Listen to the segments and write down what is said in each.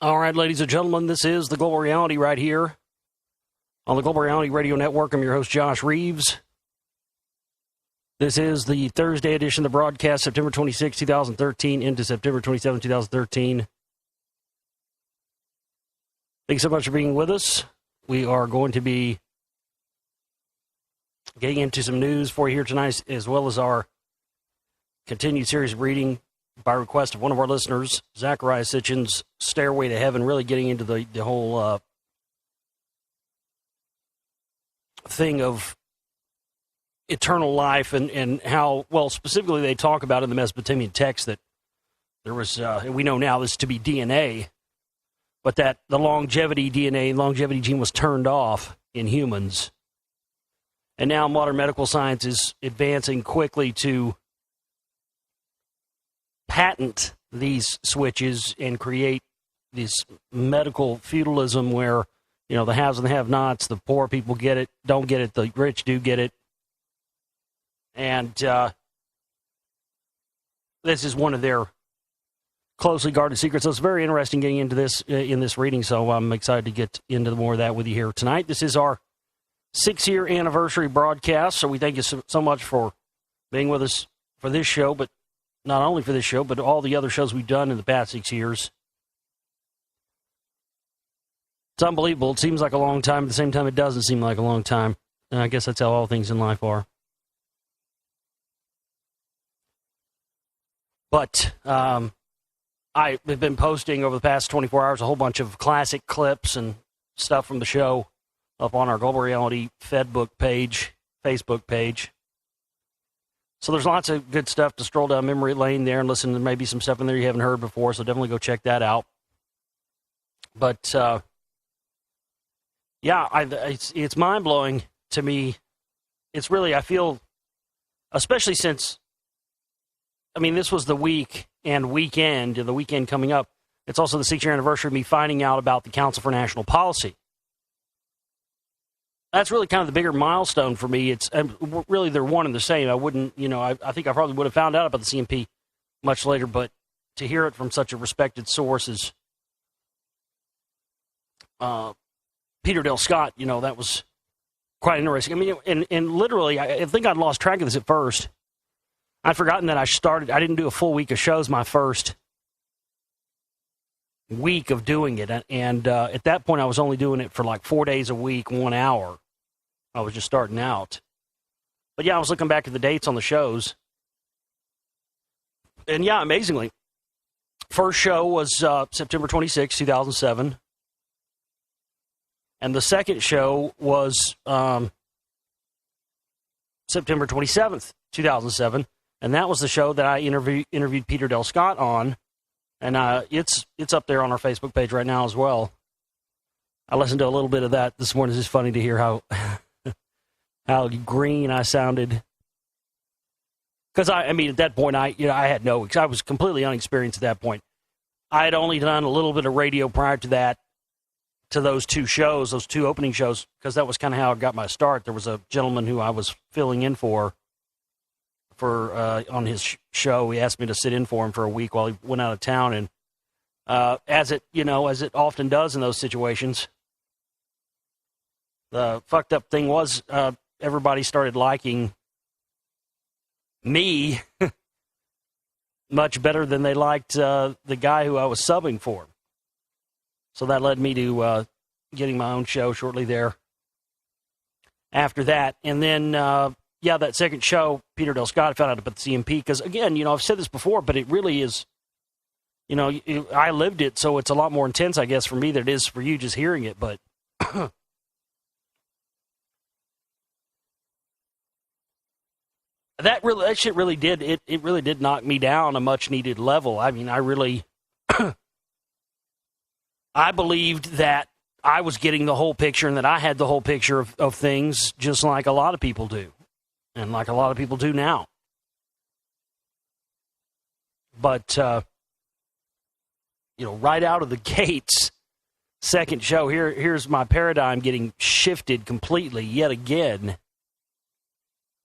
All right, ladies and gentlemen, this is the Global Reality right here on the Global Reality Radio Network. I'm your host, Josh Reeves. This is the Thursday edition of the broadcast, September 26, 2013 into September 27, 2013. Thanks so much for being with us. We are going to be getting into some news for you here tonight, as well as our continued series of reading by request of one of our listeners, Zachariah Sitchin's Stairway to Heaven, really getting into the whole thing of eternal life and how, well, specifically they talk about in the Mesopotamian text that there was, we know now this to be DNA, but that the longevity gene was turned off in humans. And now modern medical science is advancing quickly to patent these switches and create this medical feudalism where, you know, the haves and the have-nots, the poor people get it, don't get it, the rich do get it. And this is one of their closely guarded secrets. So it's very interesting getting into this in this reading, so I'm excited to get into more of that with you here tonight. This is our 6-year anniversary broadcast, so we thank you so much for being with us for this show, but not only for this show, but all the other shows we've done in the past 6 years. It's unbelievable. It seems like a long time. At the same time, it doesn't seem like a long time. And I guess that's how all things in life are. But I've been posting over the past 24 hours a whole bunch of classic clips and stuff from the show up on our Global Reality Facebook page. So there's lots of good stuff to stroll down memory lane there and listen to maybe some stuff in there you haven't heard before, so definitely go check that out. But, it's mind-blowing to me. It's really, I feel, especially since, I mean, this was the week and weekend, the weekend coming up. It's also the 6-year anniversary of me finding out about the Council for National Policy. That's really kind of the bigger milestone for me. It's really, they're one and the same. I wouldn't, I think I probably would have found out about the CNP much later, but to hear it from such a respected source as Peter Dale Scott, that was quite interesting. I mean, and literally, I think I'd lost track of this at first. I'd forgotten that I didn't do a full week of shows my first week of doing it, and at that point I was only doing it for like 4 days a week, 1 hour. I was just starting out, but I was looking back at the dates on the shows, and amazingly, first show was September 26, 2007, and the second show was September 27th, 2007, and that was the show that I interviewed Peter Dale Scott on. And it's up there on our Facebook page right now as well. I listened to a little bit of that this morning. It's just funny to hear how how green I sounded. Because I mean, at that point, I was completely unexperienced at that point. I had only done a little bit of radio prior to that, to those two opening shows, because that was kind of how I got my start. There was a gentleman who I was filling in for on his show. He asked me to sit in for him for a week while he went out of town, and as it often does in those situations, the fucked up thing was everybody started liking me much better than they liked the guy who I was subbing for. So that led me to getting my own show shortly there after that, and then that second show, Peter Dale Scott, found out about the CMP, because, again, I've said this before, but it really is, I lived it, so it's a lot more intense, I guess, for me than it is for you just hearing it, but that shit really did, it really did knock me down a much-needed level. I mean, I really, I believed that I was getting the whole picture and that I had the whole picture of things, just like a lot of people do. And like a lot of people do now. But, right out of the gates, second show, here's my paradigm getting shifted completely yet again.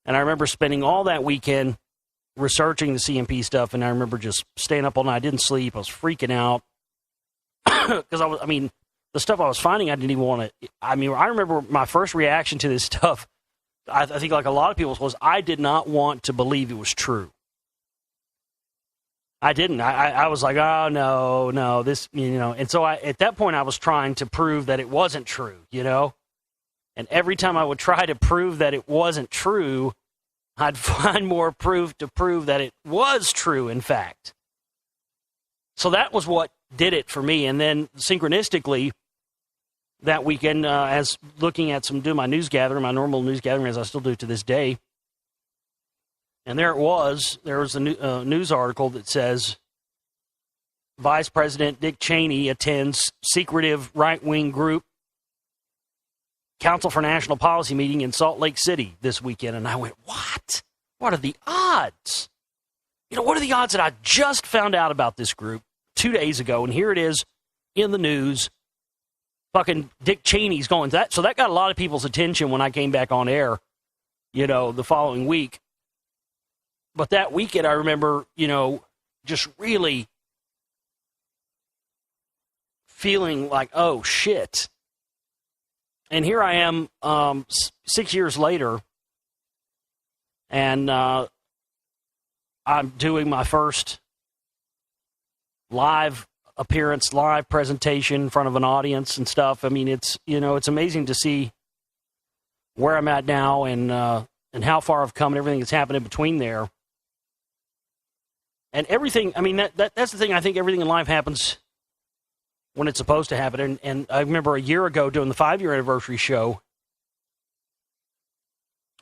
And I remember spending all that weekend researching the CMP stuff, and I remember just staying up all night. I didn't sleep. I was freaking out. because the stuff I was finding, I didn't even want to. I remember my first reaction to this stuff. I think, like a lot of people's, was I did not want to believe it was true. I didn't. I was like, oh no, this, And so at that point, I was trying to prove that it wasn't true, And every time I would try to prove that it wasn't true, I'd find more proof to prove that it was true, in fact. So that was what did it for me. And then synchronistically, that weekend, as looking at doing my news gathering, my normal news gathering, as I still do to this day, and there was a news article that says Vice President Dick Cheney attends secretive right-wing group Council for National Policy meeting in Salt Lake City this weekend. And I went, what? What are the odds? What are the odds that I just found out about this group 2 days ago, and here it is in the news. Fucking Dick Cheney's going. So that got a lot of people's attention when I came back on air, the following week. But that weekend, I remember, just really feeling like, oh, shit. And here I am 6 years later, and I'm doing my first live appearance, live presentation in front of an audience and stuff. It's, it's amazing to see where I'm at now and how far I've come and everything that's happened in between there. And everything, that's the thing. I think everything in life happens when it's supposed to happen. And I remember a year ago doing the 5-year anniversary show,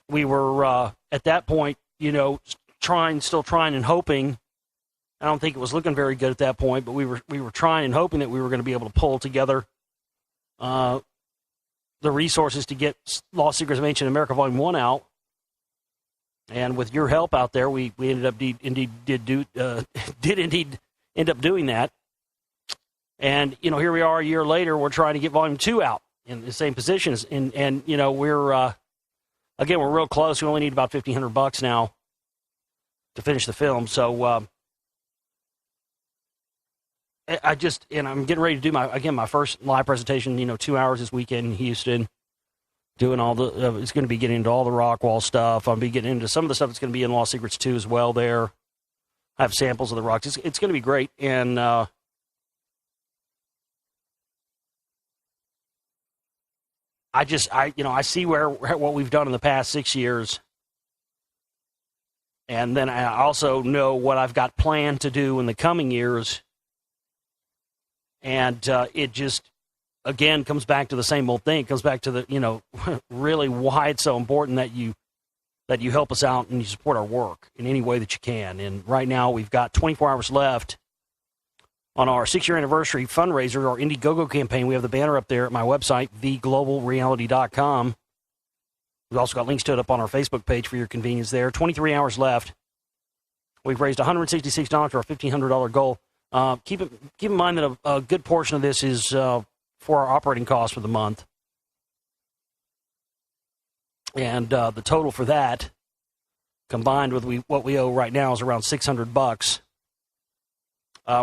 we were at that point, still trying and hoping. I don't think it was looking very good at that point, but we were trying and hoping that we were going to be able to pull together the resources to get Lost Secrets of Ancient America Volume 1 out. And with your help out there, we ended up did indeed end up doing that. And here we are a year later. We're trying to get Volume 2 out in the same positions, and we're real close. We only need about $1,500 now to finish the film. So I'm getting ready to do my first live presentation. 2 hours this weekend in Houston. Doing all the, it's going to be getting into all the Rockwall stuff. I'll be getting into some of the stuff that's going to be in Lost Secrets 2 as well there. I have samples of the rocks. It's going to be great. And I see what we've done in the past 6 years. And then I also know what I've got planned to do in the coming years. And it just, again, comes back to the same old thing. It comes back to the, really why it's so important that you help us out and you support our work in any way that you can. And right now we've got 24 hours left on our 6-year anniversary fundraiser, our Indiegogo campaign. We have the banner up there at my website, theglobalreality.com. We've also got links to it up on our Facebook page for your convenience there. 23 hours left. We've raised $166 to our $1,500 goal. Keep in mind that a good portion of this is for our operating costs for the month. And the total for that, combined with what we owe right now, is around $600.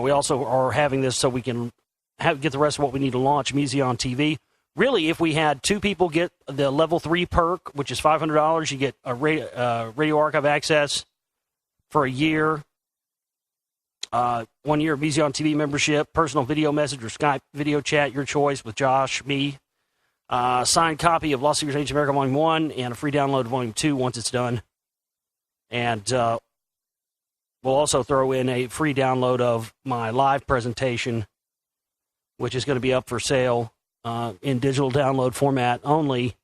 We also are having this so we can get the rest of what we need to launch Museon TV. Really, if we had 2 people get the level 3 perk, which is $500, you get a radio archive access for a year. 1 year of Museon TV membership, personal video message or Skype video chat, your choice, with Josh, me. Signed copy of Lost Secrets of Ancient America Volume 1 and a free download of Volume 2 once it's done. And we'll also throw in a free download of my live presentation, which is going to be up for sale in digital download format only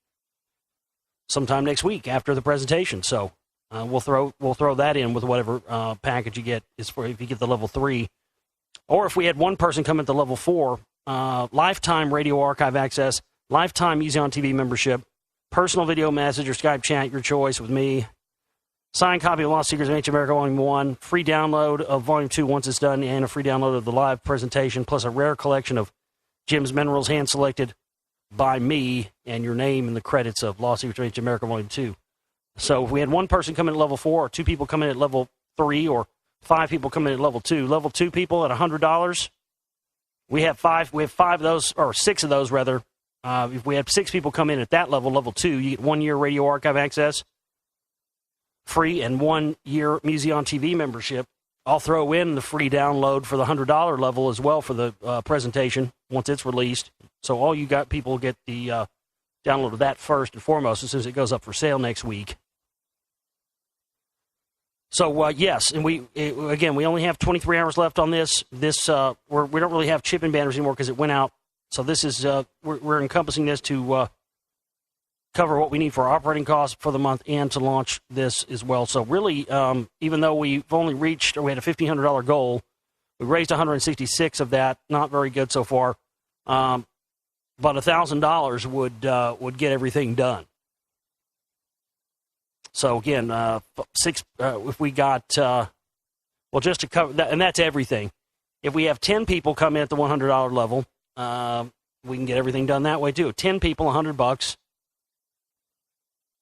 sometime next week after the presentation. So we'll throw that in with whatever package you get. Is for if you get the level 3, or if we had one person come at the level 4, lifetime radio archive access, lifetime Museon TV membership, personal video message or Skype chat, your choice, with me. Signed copy of Lost Secrets of Ancient America Volume 1, free download of Volume 2 once it's done, and a free download of the live presentation, plus a rare collection of Jim's minerals hand-selected by me and your name in the credits of Lost Secrets of Ancient America Volume 2. So if we had one person come in at level 4, or 2 people come in at level 3, or 5 people come in at level 2 people at $100, We have five of those, or six of those rather. If we have six people come in at that level, level 2, you get 1 year radio archive access, free, and 1 year Museon TV membership. I'll throw in the free download for the $100 level as well for the presentation once it's released. So all you got people get the download of that first and foremost as soon as it goes up for sale next week. So yes, and we only have 23 hours left on this. We don't really have chip-in banners anymore because it went out. So this is we're encompassing this to cover what we need for our operating costs for the month and to launch this as well. So really, even though we had a $1,500 goal, we raised 166 of that. Not very good so far, but $1,000 would get everything done. So again, if we got just to cover that, and that's everything. If we have 10 people come in at the $100 level, we can get everything done that way too. 10 people, $100.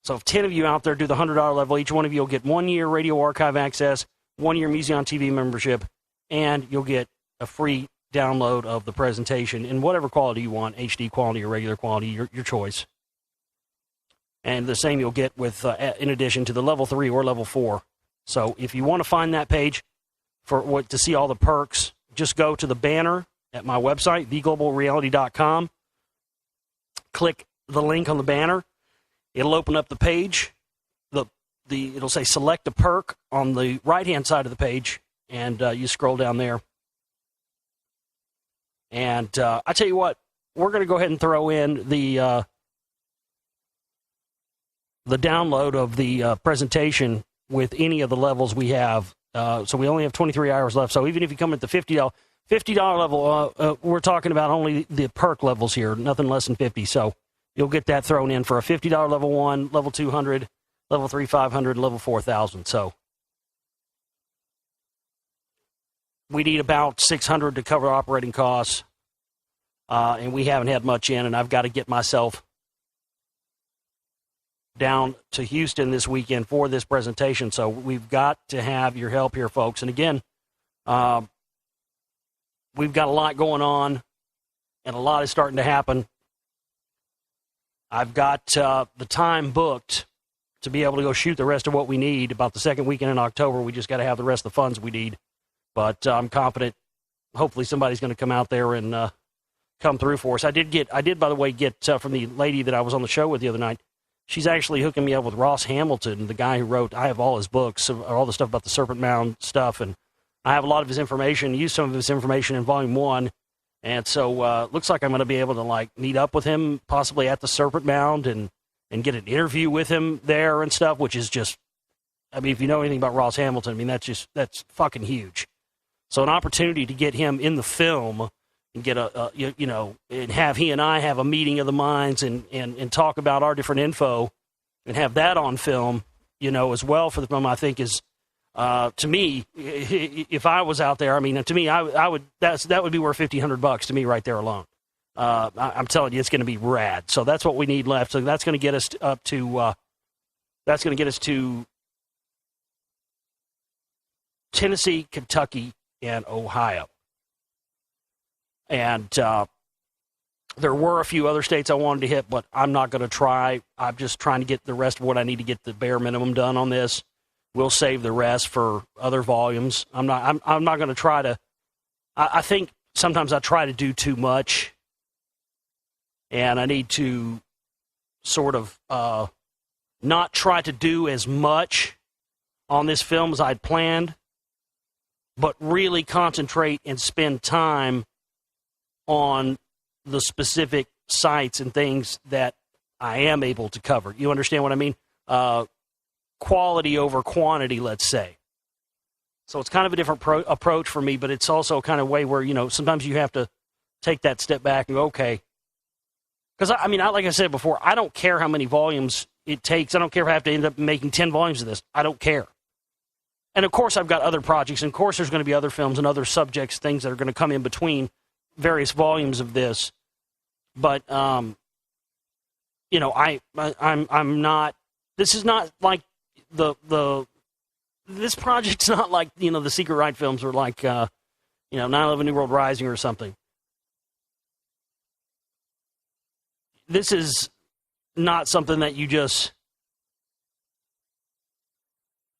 So if 10 of you out there do the $100 level, each one of you will get 1 year radio archive access, 1 year Museon TV membership, and you'll get a free download of the presentation in whatever quality you want, HD quality or regular quality, your choice. And the same you'll get with, in addition to the level 3 or level 4. So if you want to find that page to see all the perks, just go to the banner at my website, theglobalreality.com. Click the link on the banner. It'll open up the page. It'll say select a perk on the right-hand side of the page, and you scroll down there. And I tell you what, we're going to go ahead and throw in the download of the presentation with any of the levels we have. So we only have 23 hours left. So even if you come at the $50 level, we're talking about only the perk levels here, nothing less than 50. So you'll get that thrown in for a $50 level 1, level 200, level 3, 500, level 4,000. So we need about 600 to cover operating costs, and we haven't had much in, and I've got to get myself down to Houston this weekend for this presentation. So we've got to have your help here, folks. And again, we've got a lot going on, and a lot is starting to happen. I've got the time booked to be able to go shoot the rest of what we need about the second weekend in October. We just got to have the rest of the funds we need. But I'm confident, hopefully somebody's going to come out there and come through for us. I did, by the way, get from the lady that I was on the show with the other night. She's actually hooking me up with Ross Hamilton, the guy who wrote, I have all his books, all the stuff about the Serpent Mound stuff, and I have a lot of his information, used some of his information in Volume 1, and so looks like I'm going to be able to meet up with him possibly at the Serpent Mound and get an interview with him there and stuff, which is just, if you know anything about Ross Hamilton, that's fucking huge. So an opportunity to get him in the film and get and have he and I have a meeting of the minds and talk about our different info and have that on film, as well for the film, I think is, to me, if I was out there, to me, I would, that would be worth $1,500 to me right there alone. I'm telling you, it's going to be rad. So that's what we need left. So that's going to get us up to, Tennessee, Kentucky, and Ohio. And there were a few other states I wanted to hit, but I'm not going to try. I'm just trying to get the rest of what I need to get the bare minimum done on this. We'll save the rest for other volumes. I'm not going to try to. I think sometimes I try to do too much, and I need to sort of not try to do as much on this film as I'd planned, but really concentrate and spend time on the specific sites and things that I am able to cover. You understand what I mean? Quality over quantity, let's say. So it's kind of a different approach for me, but it's also kind of a way where, sometimes you have to take that step back and go, okay. Because, like I said before, I don't care how many volumes it takes. I don't care if I have to end up making 10 volumes of this. I don't care. And, of course, I've got other projects. And, of course, there's going to be other films and other subjects, things that are going to come in between various volumes of this, but I'm not. This is not like this project's not like the Secret Right films or like 9/11 New World Rising or something. this is not something that you just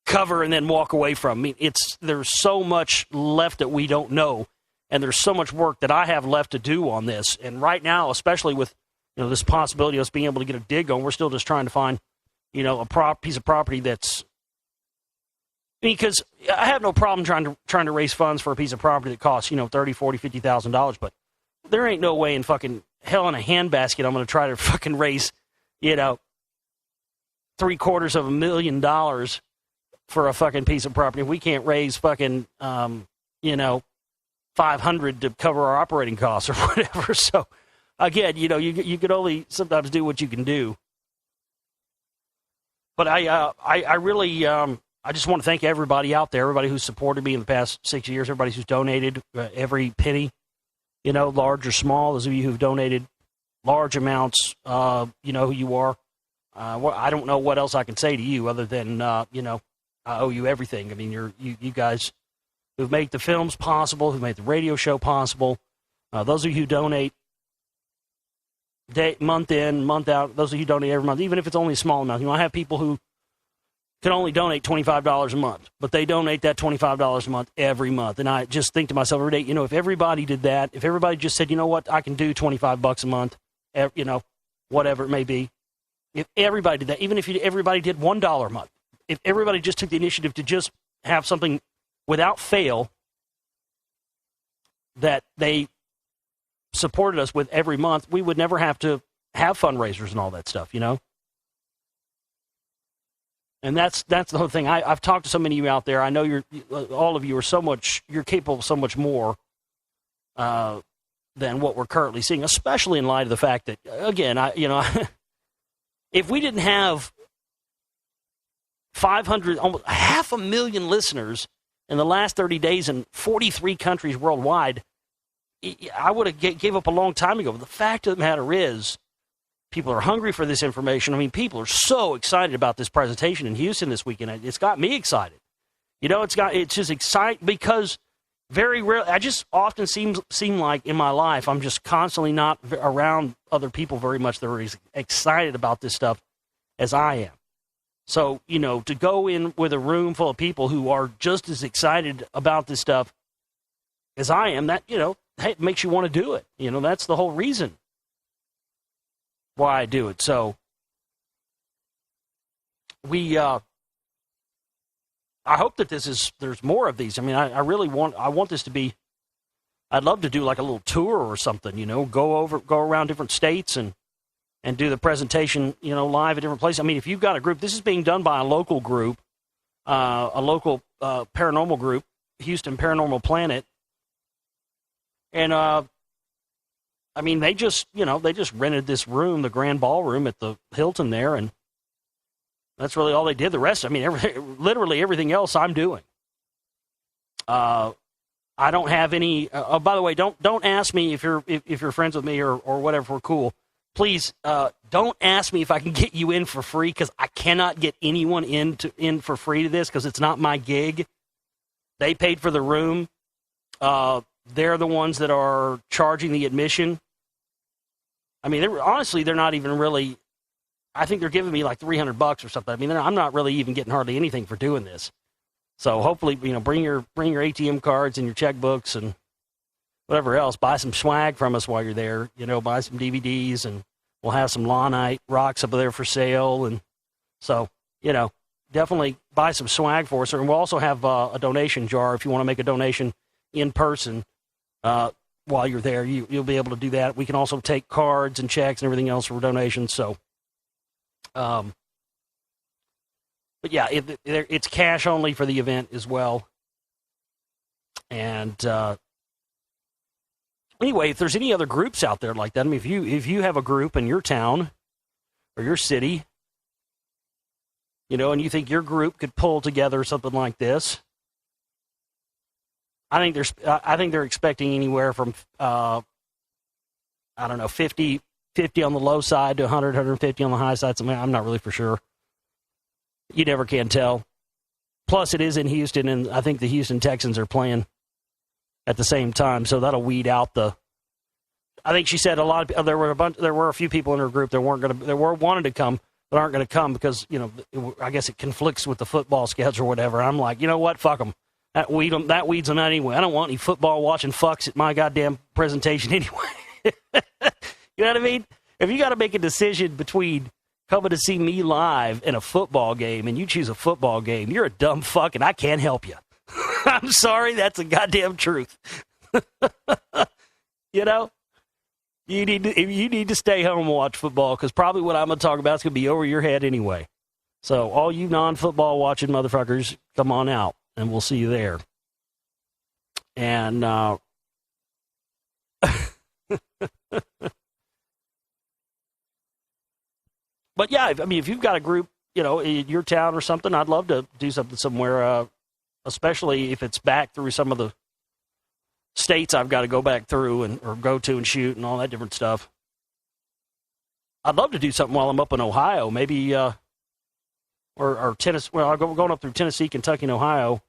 cover and then walk away from. I mean, there's so much left that we don't know, and there's so much work that I have left to do on this. And right now, especially with this possibility of us being able to get a dig going, we're still just trying to find a piece of property that's. Because I have no problem trying to raise funds for a piece of property that costs $30,000, $40,000, $50,000, but there ain't no way in fucking hell in a handbasket I'm going to try to fucking raise $750,000 for a fucking piece of property. We can't raise fucking, $500 to cover our operating costs or whatever. So, again, you can only sometimes do what you can do. But I really, I just want to thank everybody out there, everybody who's supported me in the past 6 years, everybody who's donated every penny, large or small. Those of you who've donated large amounts, you know who you are. I don't know what else I can say to you other than, I owe you everything. I mean, you guys who've made the films possible, who've made the radio show possible. Those of you who donate month in, month out, those of you who donate every month, even if it's only a small amount. I have people who can only donate $25 a month, but they donate that $25 a month every month. And I just think to myself every day, if everybody did that, if everybody just said, you know what, I can do $25 a month, whatever it may be. If everybody did that, even if everybody did $1 a month, if everybody just took the initiative to just have something without fail that they supported us with every month, we would never have to have fundraisers and all that stuff, And that's the whole thing. I've talked to so many of you out there. I know all of you are you're capable of so much more than what we're currently seeing, especially in light of the fact that, again, if we didn't have 500, almost 500,000 listeners in the last 30 days in 43 countries worldwide, I would have gave up a long time ago. But the fact of the matter is, people are hungry for this information. I mean, people are so excited about this presentation in Houston this weekend. It's got me excited. It's just exciting because very rarely, I just often seem like in my life, I'm just constantly not around other people very much that are as excited about this stuff as I am. So, to go in with a room full of people who are just as excited about this stuff as I am, that, it makes you want to do it. That's the whole reason why I do it. So I hope that there's more of these. I mean, I want this to be, I'd love to do like a little tour or something, go around different states and do the presentation, live at different places. I mean, if you've got a group, this is being done by a local group, a local paranormal group, Houston Paranormal Planet. And, I mean, they just rented this room, the Grand Ballroom at the Hilton there, and that's really all they did. The rest, I mean, literally everything else I'm doing. I don't have any. Oh, by the way, don't ask me if you're friends with me or whatever. If we're cool. Please don't ask me if I can get you in for free, because I cannot get anyone in for free to this because it's not my gig. They paid for the room. They're the ones that are charging the admission. I mean, they're not even really. I think they're giving me like $300 or something. I mean, I'm not really even getting hardly anything for doing this. So hopefully, bring your ATM cards and your checkbooks and whatever else. Buy some swag from us while you're there. Buy some DVDs, and we'll have some Lawnite rocks up there for sale. And so, definitely buy some swag for us. And we'll also have a donation jar if you want to make a donation in person. While you're there, you'll be able to do that. We can also take cards and checks and everything else for donations. So, but yeah, it's cash only for the event as well. And anyway, if there's any other groups out there like that, I mean, if you have a group in your town or your city, and you think your group could pull together something like this, I think they're expecting anywhere from 50 on the low side to 100, 150 on the high side. So I'm not really for sure. You never can tell. Plus, it is in Houston, and I think the Houston Texans are playing at the same time, so that'll weed out the I think she said there were a few people in her group that wanted to come, but aren't going to come because, I guess it conflicts with the football schedule or whatever. I'm like, you know what? Fuck them. That weeds them out anyway. I don't want any football watching fucks at my goddamn presentation anyway. You know what I mean? If you got to make a decision between coming to see me live and a football game, and you choose a football game, you're a dumb fuck, and I can't help you. I'm sorry, that's the goddamn truth. You need to stay home and watch football, because probably what I'm going to talk about is going to be over your head anyway. So all you non-football watching motherfuckers, come on out, and we'll see you there. And but yeah, I mean, if you've got a group, in your town or something, I'd love to do something somewhere, especially if it's back through some of the states I've got to go back through or go to and shoot and all that different stuff. I'd love to do something while I'm up in Ohio, maybe, or Tennessee. Well, I'm going up through Tennessee, Kentucky, and Ohio.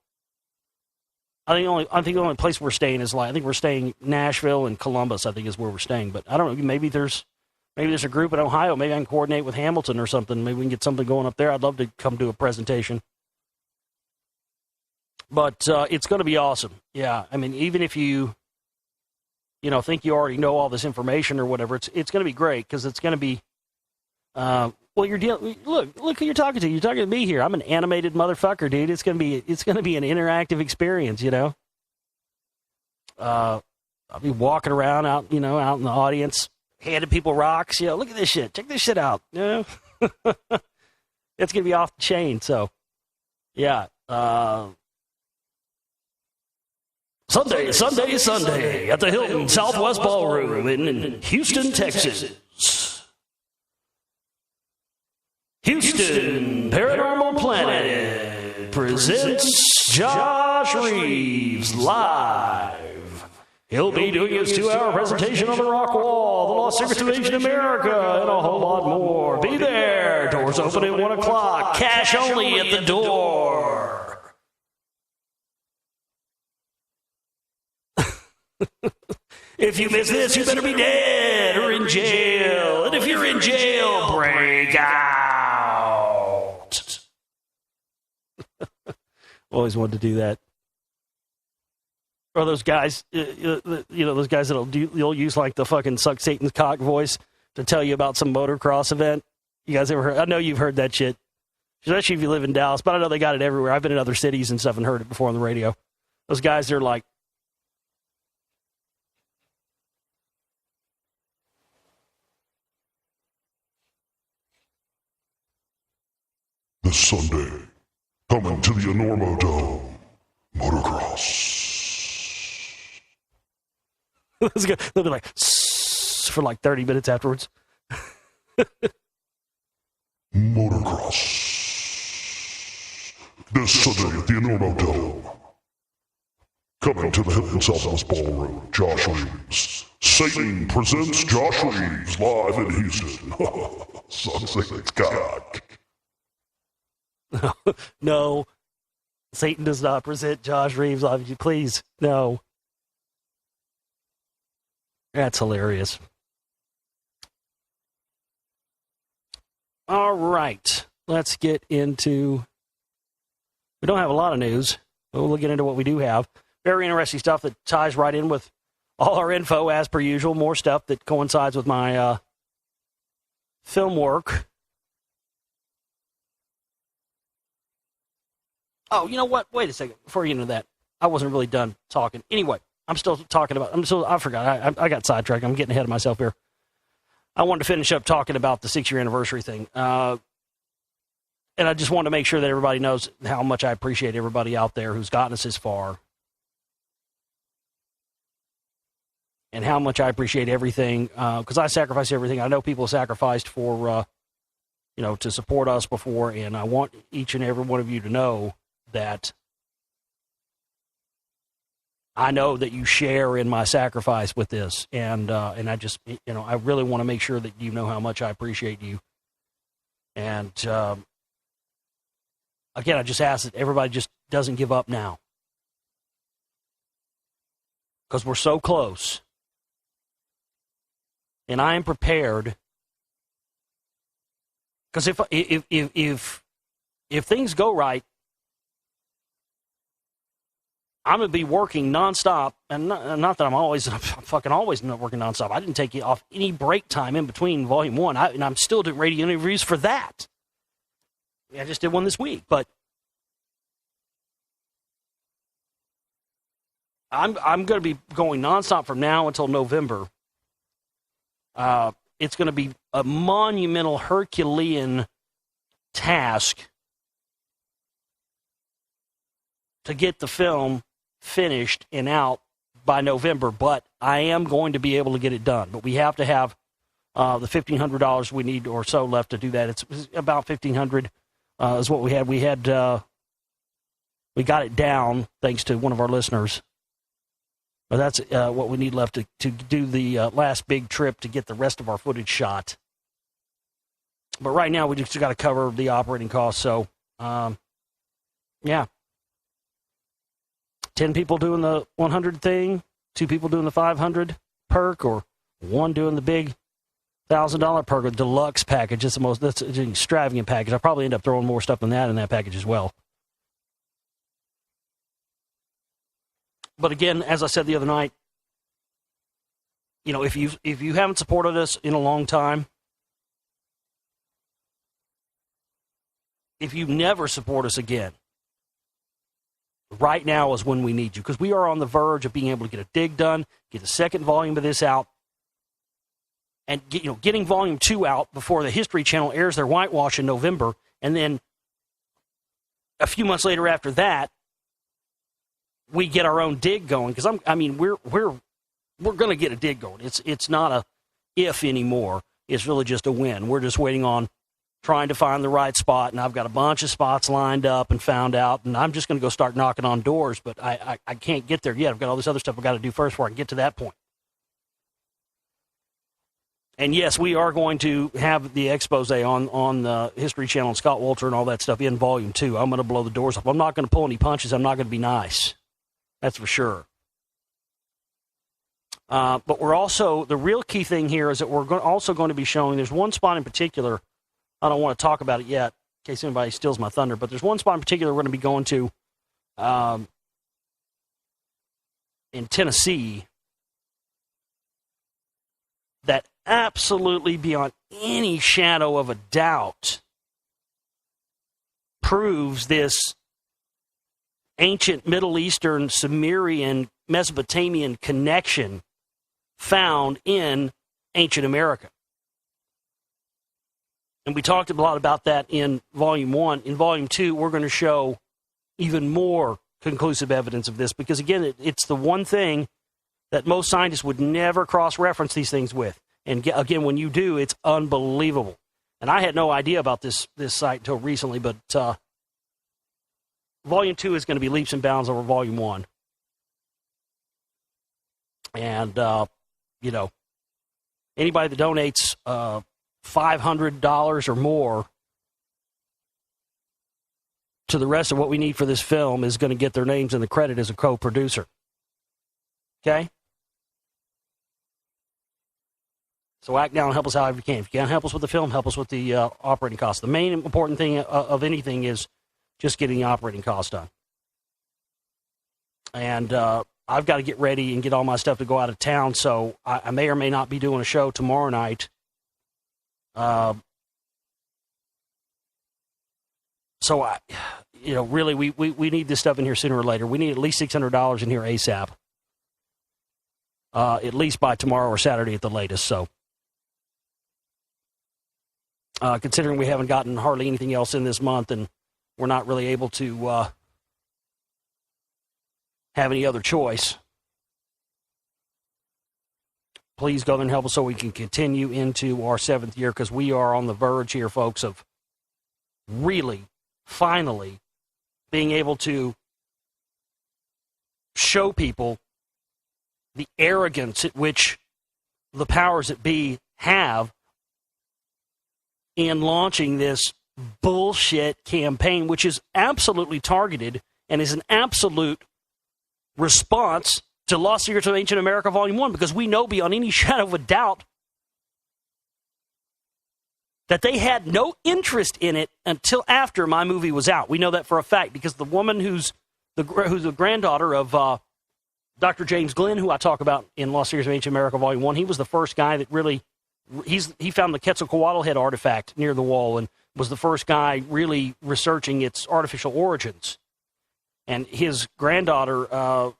I think the only place we're staying is I think we're staying Nashville and Columbus, I think is where we're staying. But I don't know, maybe there's a group in Ohio. Maybe I can coordinate with Hamilton or something. Maybe we can get something going up there. I'd love to come do a presentation. But it's going to be awesome. Yeah, I mean, even if you, think you already know all this information or whatever, it's going to be great, because it's going to be, look who you're talking to. You're talking to me here. I'm an animated motherfucker, dude. It's going to be an interactive experience, I'll be walking around out in the audience, handing people rocks. Look at this shit. Check this shit out. It's going to be off the chain. So, yeah. Sunday at the Hilton Southwest Ballroom in Houston, Texas. Houston Paranormal Planet presents Josh Reeves live. He'll be doing his 2-hour presentation on the rock wall, the lost secrets of ancient America, and a whole lot more. Be there. Doors open at 1 o'clock. Cash only at the door. If you miss this, you better be dead or in jail. And if you're in jail, break out. Always wanted to do that. Or those guys, those guys you'll use like the fucking suck Satan's cock voice to tell you about some motocross event. You guys ever heard? I know you've heard that shit, especially if you live in Dallas, but I know they got it everywhere. I've been in other cities and stuff and heard it before on the radio. Those guys, they're like, this Sunday, coming to the Enormo Dome, motocross. They'll be like, for like 30 minutes afterwards. Motocross. This Sunday at the Enormo Dome. Coming to the Hilton Southwest Ballroom, Josh Reeves. Satan presents Josh Reeves live in Houston. Son Satan's cock. No, Satan does not present Josh Reeves live. Please, no. That's hilarious. All right, let's get into. We don't have a lot of news, but we'll get into what we do have. Very interesting stuff that ties right in with all our info, as per usual. More stuff that coincides with my film work. Oh, you know what? Wait a second. Before you get into that, I wasn't really done talking. Anyway, I forgot. I got sidetracked. I'm getting ahead of myself here. I wanted to finish up talking about the 6-year anniversary thing. And I just wanted to make sure that everybody knows how much I appreciate everybody out there who's gotten us this far. And how much I appreciate everything. Because I sacrifice everything. I know people sacrificed for, to support us before. And I want each and every one of you to know that I know that you share in my sacrifice with this, and I just, I really want to make sure that you know how much I appreciate you. And again, I just ask that everybody just doesn't give up now, because we're so close. and I am prepared. Because if things go right, I'm going to be working nonstop, and not that I'm fucking always not working nonstop. I didn't take off any break time in between Volume 1, and I'm still doing radio interviews for that. I just did one this week, but I'm going to be going nonstop from now until November. It's going to be a monumental Herculean task to get the film finished and out by November, but I am going to be able to get it done. But we have to have the $1,500 we need or so left to do that. It's about $1,500 is what we had. We got it down thanks to one of our listeners. But that's what we need left to do the last big trip to get the rest of our footage shot. But right now, we just got to cover the operating costs. So, yeah. 10 people doing the 100 thing, 2 people doing the 500 perk, or 1 doing the big $1,000 perk, a deluxe package. That's an extravagant package. I'll probably end up throwing more stuff than that in that package as well. But again, as I said the other night, if you haven't supported us in a long time, if you never support us again, right now is when we need you, because we are on the verge of being able to get a dig done, get the second volume of this out, and getting Volume 2 out before the History Channel airs their whitewash in November, and then a few months later after that, we get our own dig going, because we're going to get a dig going. It's not a if anymore. It's really just a when. We're just waiting on trying to find the right spot, and I've got a bunch of spots lined up and found out, and I'm just going to go start knocking on doors, but I can't get there yet. I've got all this other stuff I've got to do first before I can get to that point. And yes, we are going to have the expose on the History Channel and Scott Wolter and all that stuff in Volume 2. I'm going to blow the doors up. I'm not going to pull any punches. I'm not going to be nice. That's for sure. But we're also, the real key thing here is that we're also going to be showing, there's one spot in particular, I don't want to talk about it yet, in case anybody steals my thunder, but there's one spot in particular we're going to be going to in Tennessee that absolutely, beyond any shadow of a doubt, proves this ancient Middle Eastern, Sumerian, Mesopotamian connection found in ancient America. And we talked a lot about that in Volume 1. In Volume 2, we're going to show even more conclusive evidence of this, because, again, it's the one thing that most scientists would never cross-reference these things with. And, again, when you do, it's unbelievable. And I had no idea about this site until recently, but Volume 2 is going to be leaps and bounds over Volume 1. And, anybody that donates $500 or more to the rest of what we need for this film is going to get their names in the credit as a co-producer. Okay? So act now and help us however you can. If you can't help us with the film, help us with the operating costs. The main important thing of anything is just getting the operating costs done. And I've got to get ready and get all my stuff to go out of town, so I may or may not be doing a show tomorrow night. So, really, we need this stuff in here sooner or later. We need at least $600 in here ASAP. At least by tomorrow or Saturday at the latest, so. Considering we haven't gotten hardly anything else in this month, and we're not really able to have any other choice, please go there and help us so we can continue into our 7th year, because we are on the verge here, folks, of really, finally, being able to show people the arrogance at which the powers that be have in launching this bullshit campaign, which is absolutely targeted and is an absolute response to Lost Secrets of Ancient America Volume 1, because we know beyond any shadow of a doubt that they had no interest in it until after my movie was out. We know that for a fact because the woman who's the granddaughter of Dr. James Glenn, who I talk about in Lost Secrets of Ancient America Volume 1, he was the first guy that really, he found the Quetzalcoatl head artifact near the wall and was the first guy really researching its artificial origins. And his granddaughter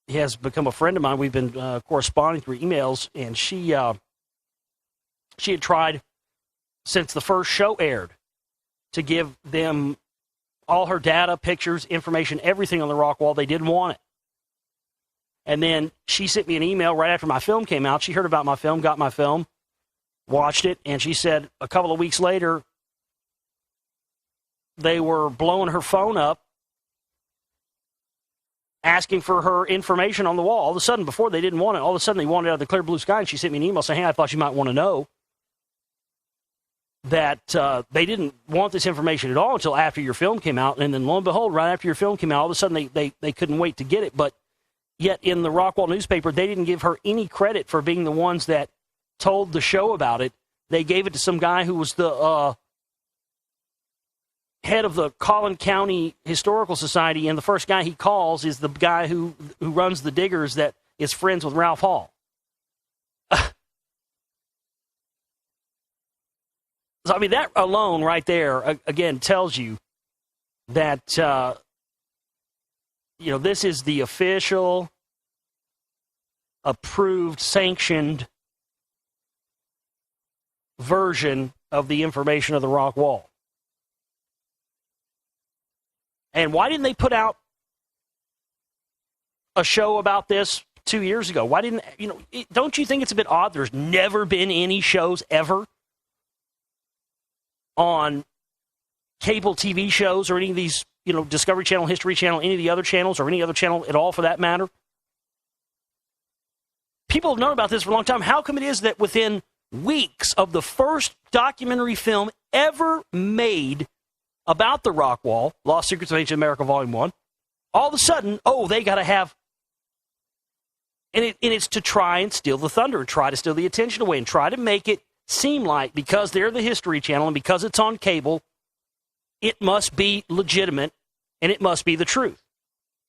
has become a friend of mine. We've been corresponding through emails, and she had tried since the first show aired to give them all her data, pictures, information, everything on the rock wall. They didn't want it. And then she sent me an email right after my film came out. She heard about my film, got my film, watched it, and she said a couple of weeks later they were blowing her phone up, asking for her information on the wall. All of a sudden, before they didn't want it, all of a sudden they wanted it out of the clear blue sky, and she sent me an email saying, hey, I thought you might want to know that they didn't want this information at all until after your film came out. And then lo and behold, right after your film came out, all of a sudden they couldn't wait to get it. But yet in the Rockwall newspaper, they didn't give her any credit for being the ones that told the show about it. They gave it to some guy who was the head of the Collin County Historical Society, and the first guy he calls is the guy who runs the diggers that is friends with Ralph Hall. So, I mean, that alone right there, again, tells you that, this is the official, approved, sanctioned version of the information of the rock wall. And why didn't they put out a show about this 2 years ago? Why didn't, don't you think it's a bit odd? There's never been any shows ever on cable TV shows or any of these, Discovery Channel, History Channel, any of the other channels, or any other channel at all for that matter. People have known about this for a long time. How come it is that within weeks of the first documentary film ever made about the rock wall, Lost Secrets of Ancient America Volume 1, all of a sudden, they got to have, and it's to try and steal the thunder, try to steal the attention away, and try to make it seem like because they're the History Channel and because it's on cable, it must be legitimate and it must be the truth.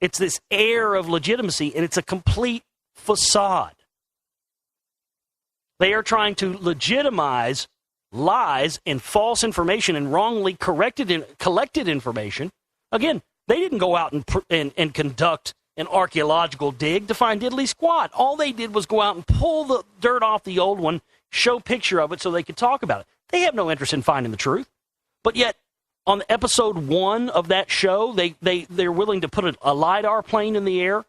It's this air of legitimacy, and it's a complete facade. They are trying to legitimize lies and false information and wrongly collected information. Again, they didn't go out and conduct an archaeological dig to find diddly squat. All they did was go out and pull the dirt off the old one, show picture of it so they could talk about it. They have no interest in finding the truth. But yet, on episode 1 of that show, they're willing to put a LiDAR plane in the air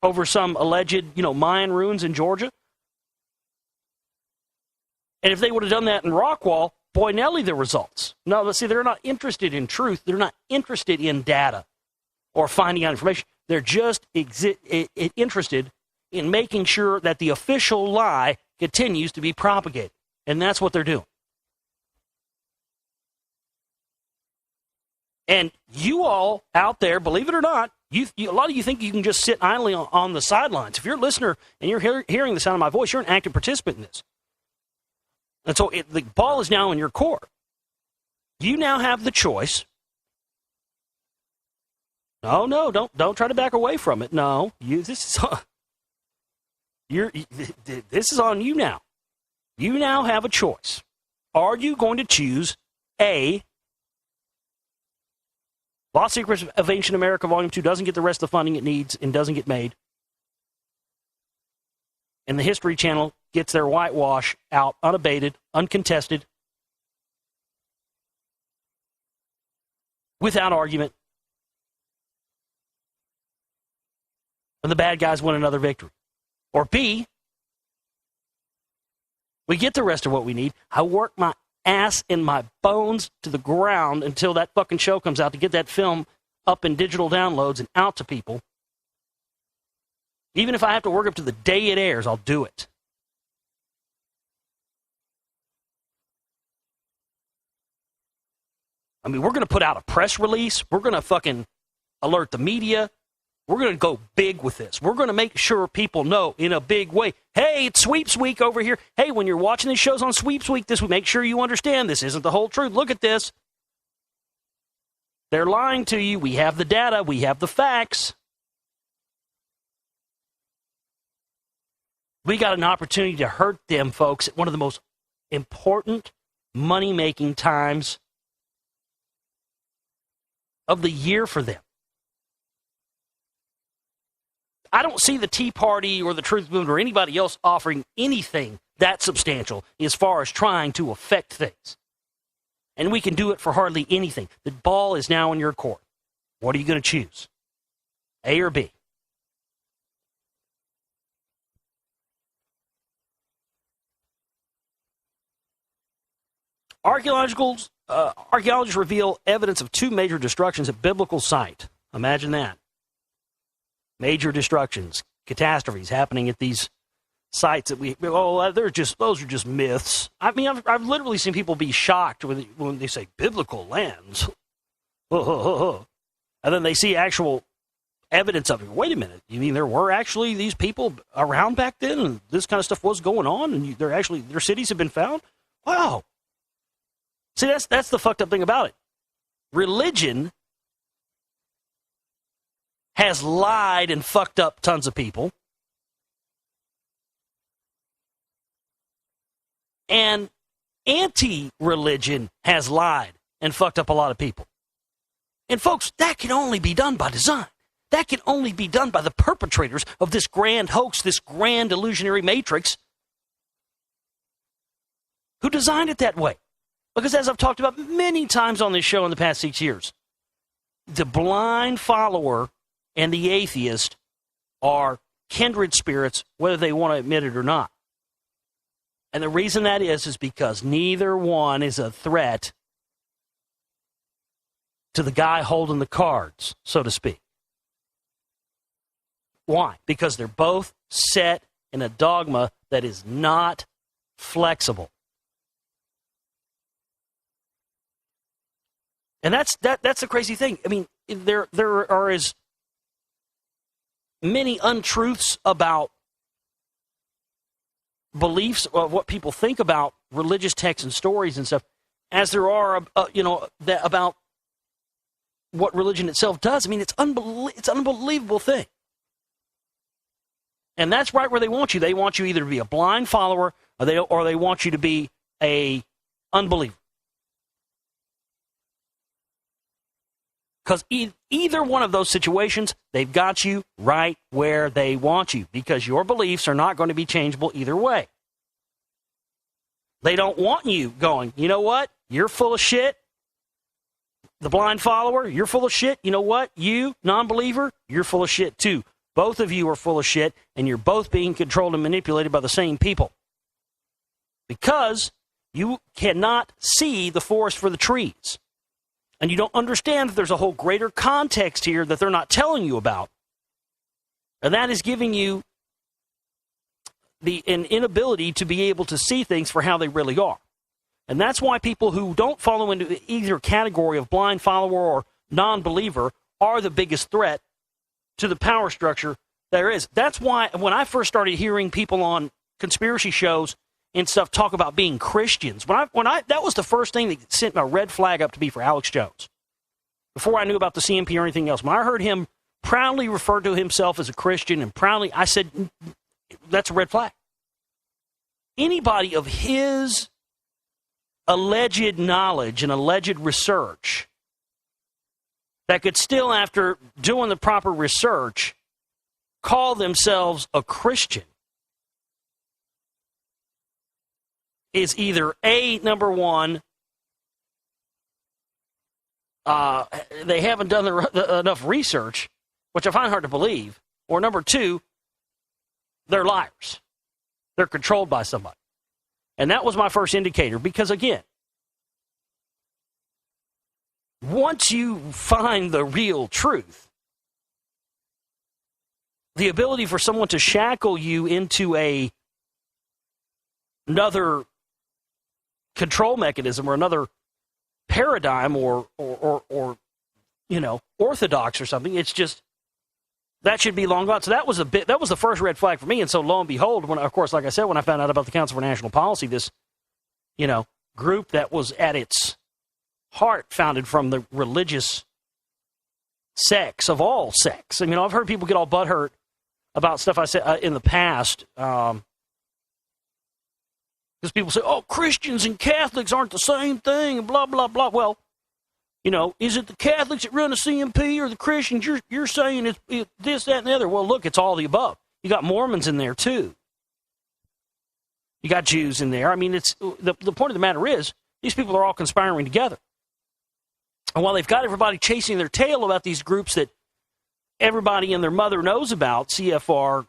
over some alleged, Mayan ruins in Georgia. And if they would have done that in Rockwall, boy, Nelly, the results. No, let's see, they're not interested in truth. They're not interested in data or finding out information. They're just interested in making sure that the official lie continues to be propagated. And that's what they're doing. And you all out there, believe it or not, a lot of you think you can just sit idly on the sidelines. If you're a listener and you're hearing the sound of my voice, you're an active participant in this. And so the ball is now in your court. You now have the choice. No, don't try to back away from it. No, this is on you now. You now have a choice. Are you going to choose A, Lost Secrets of Ancient America Volume 2 doesn't get the rest of the funding it needs and doesn't get made, and the History Channel gets their whitewash out unabated, uncontested, without argument, and the bad guys win another victory? Or B, we get the rest of what we need. I work my ass and my bones to the ground until that fucking show comes out to get that film up in digital downloads and out to people. Even if I have to work up to the day it airs, I'll do it. I mean, we're going to put out a press release. We're going to fucking alert the media. We're going to go big with this. We're going to make sure people know in a big way, hey, it's Sweeps Week over here. Hey, when you're watching these shows on Sweeps Week this week, make sure you understand this isn't the whole truth. Look at this. They're lying to you. We have the data. We have the facts. We got an opportunity to hurt them, folks, at one of the most important money-making times of the year for them. I don't see the Tea Party or the Truth Movement or anybody else offering anything that substantial as far as trying to affect things. And we can do it for hardly anything. The ball is now in your court. What are you going to choose? A or B? Archaeologists reveal evidence of 2 major destructions at biblical site. Imagine that. Major destructions, catastrophes happening at these sites that those are just myths. I mean, I've literally seen people be shocked when they say biblical lands. And then they see actual evidence of it. Wait a minute. You mean there were actually these people around back then and this kind of stuff was going on and their cities have been found? Wow. See, that's the fucked up thing about it. Religion has lied and fucked up tons of people. And anti-religion has lied and fucked up a lot of people. And folks, that can only be done by design. That can only be done by the perpetrators of this grand hoax, this grand illusionary matrix, who designed it that way. Because as I've talked about many times on this show in the past 6 years, the blind follower and the atheist are kindred spirits, whether they want to admit it or not. And the reason that is because neither one is a threat to the guy holding the cards, so to speak. Why? Because they're both set in a dogma that is not flexible. And that's the crazy thing. I mean, there are as many untruths about beliefs of what people think about religious texts and stories and stuff as there are, about what religion itself does. I mean, it's an unbelievable thing. And that's right where they want you. They want you either to be a blind follower or they want you to be a unbeliever. Because either one of those situations, they've got you right where they want you, because your beliefs are not going to be changeable either way. They don't want you going, you know what? You're full of shit. The blind follower, you're full of shit. You know what? You, non-believer, you're full of shit too. Both of you are full of shit, and you're both being controlled and manipulated by the same people. Because you cannot see the forest for the trees. And you don't understand that there's a whole greater context here that they're not telling you about. And that is giving you an inability to be able to see things for how they really are. And that's why people who don't follow into either category of blind follower or non-believer are the biggest threat to the power structure there is. That's why when I first started hearing people on conspiracy shows and stuff talk about being Christians, that was the first thing that sent my red flag up to me for Alex Jones. Before I knew about the CMP or anything else, when I heard him proudly refer to himself as a Christian and proudly, I said, that's a red flag. Anybody of his alleged knowledge and alleged research that could still, after doing the proper research, call themselves a Christian is either A, number one, they haven't done enough research, which I find hard to believe, or number two, they're liars. They're controlled by somebody. And that was my first indicator, because again, once you find the real truth, the ability for someone to shackle you into another control mechanism or another paradigm or orthodox or something, it's just, That should be long gone. So that was the first red flag for me. And so lo and behold, when, of course, like I said, when I found out about the Council for National Policy, this, group that was at its heart founded from the religious sects of all sects. I mean, I've heard people get all butthurt about stuff I said in the past. Because people say, oh, Christians and Catholics aren't the same thing, and blah, blah, blah. Well, is it the Catholics that run the CMP or the Christians? You're saying it's this, that, and the other. Well, look, it's all the above. You got Mormons in there, too. You got Jews in there. I mean, it's the point of the matter is, these people are all conspiring together. And while they've got everybody chasing their tail about these groups that everybody and their mother knows about, CFR,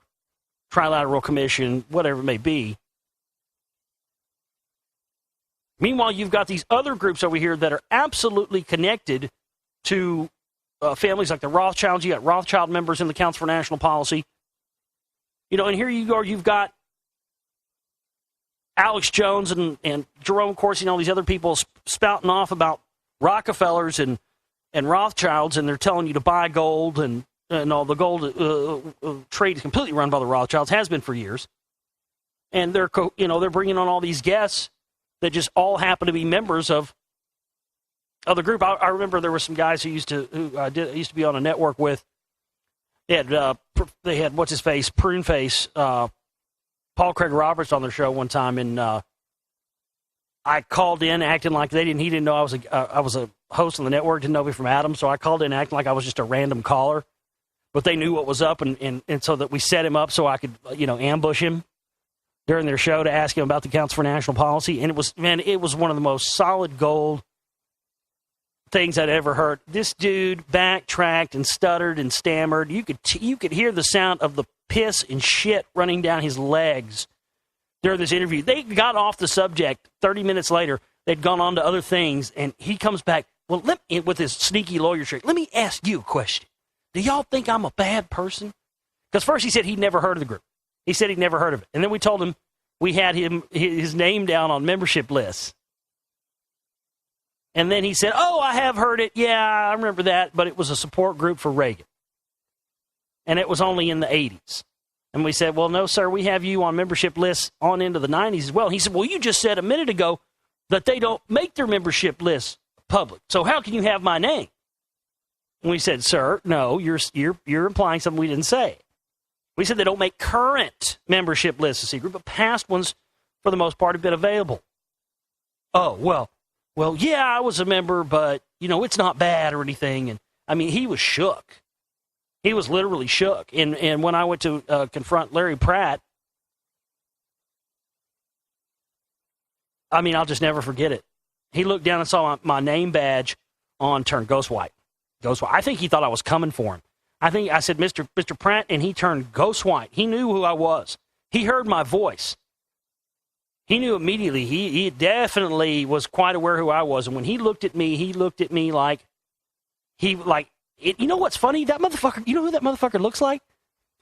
Trilateral Commission, whatever it may be, meanwhile, you've got these other groups over here that are absolutely connected to families like the Rothschilds. You got Rothschild members in the Council for National Policy. And here you go, you've got Alex Jones and Jerome Corsi and all these other people spouting off about Rockefellers and Rothschilds, and they're telling you to buy gold, and all the gold trade is completely run by the Rothschilds, has been for years. And they're bringing on all these guests that just all happen to be members of the group. I remember there were some guys who used to be on a network with. They had what's his face, Prune Face, Paul Craig Roberts on their show one time, and I called in acting like he didn't know I was a host on the network, didn't know me from Adam, so I called in acting like I was just a random caller, but they knew what was up, and so that we set him up so I could ambush him during their show to ask him about the Council for National Policy. And it was one of the most solid gold things I'd ever heard. This dude backtracked and stuttered and stammered. You could hear the sound of the piss and shit running down his legs during this interview. They got off the subject 30 minutes later. They'd gone on to other things, and he comes back, well, with his sneaky lawyer trick, let me ask you a question. Do y'all think I'm a bad person? Because first he said he'd never heard of the group. He said he'd never heard of it. And then we told him we had his name down on membership lists. And then he said, oh, I have heard it. Yeah, I remember that. But it was a support group for Reagan. And it was only in the 80s. And we said, well, no, sir, we have you on membership lists on into the 90s as well. He said, well, you just said a minute ago that they don't make their membership lists public. So how can you have my name? And we said, sir, no, you're implying something we didn't say. We said they don't make current membership lists a secret, but past ones, for the most part, have been available. Oh, well, yeah, I was a member, but, it's not bad or anything. And, I mean, he was shook. He was literally shook. And when I went to confront Larry Pratt, I mean, I'll just never forget it. He looked down and saw my name badge on turned ghost white. I think he thought I was coming for him. I said, Mr. Pratt, and he turned ghost white. He knew who I was. He heard my voice. He knew immediately. He definitely was quite aware who I was. And when he looked at me like, you know what's funny? That motherfucker, you know who that motherfucker looks like?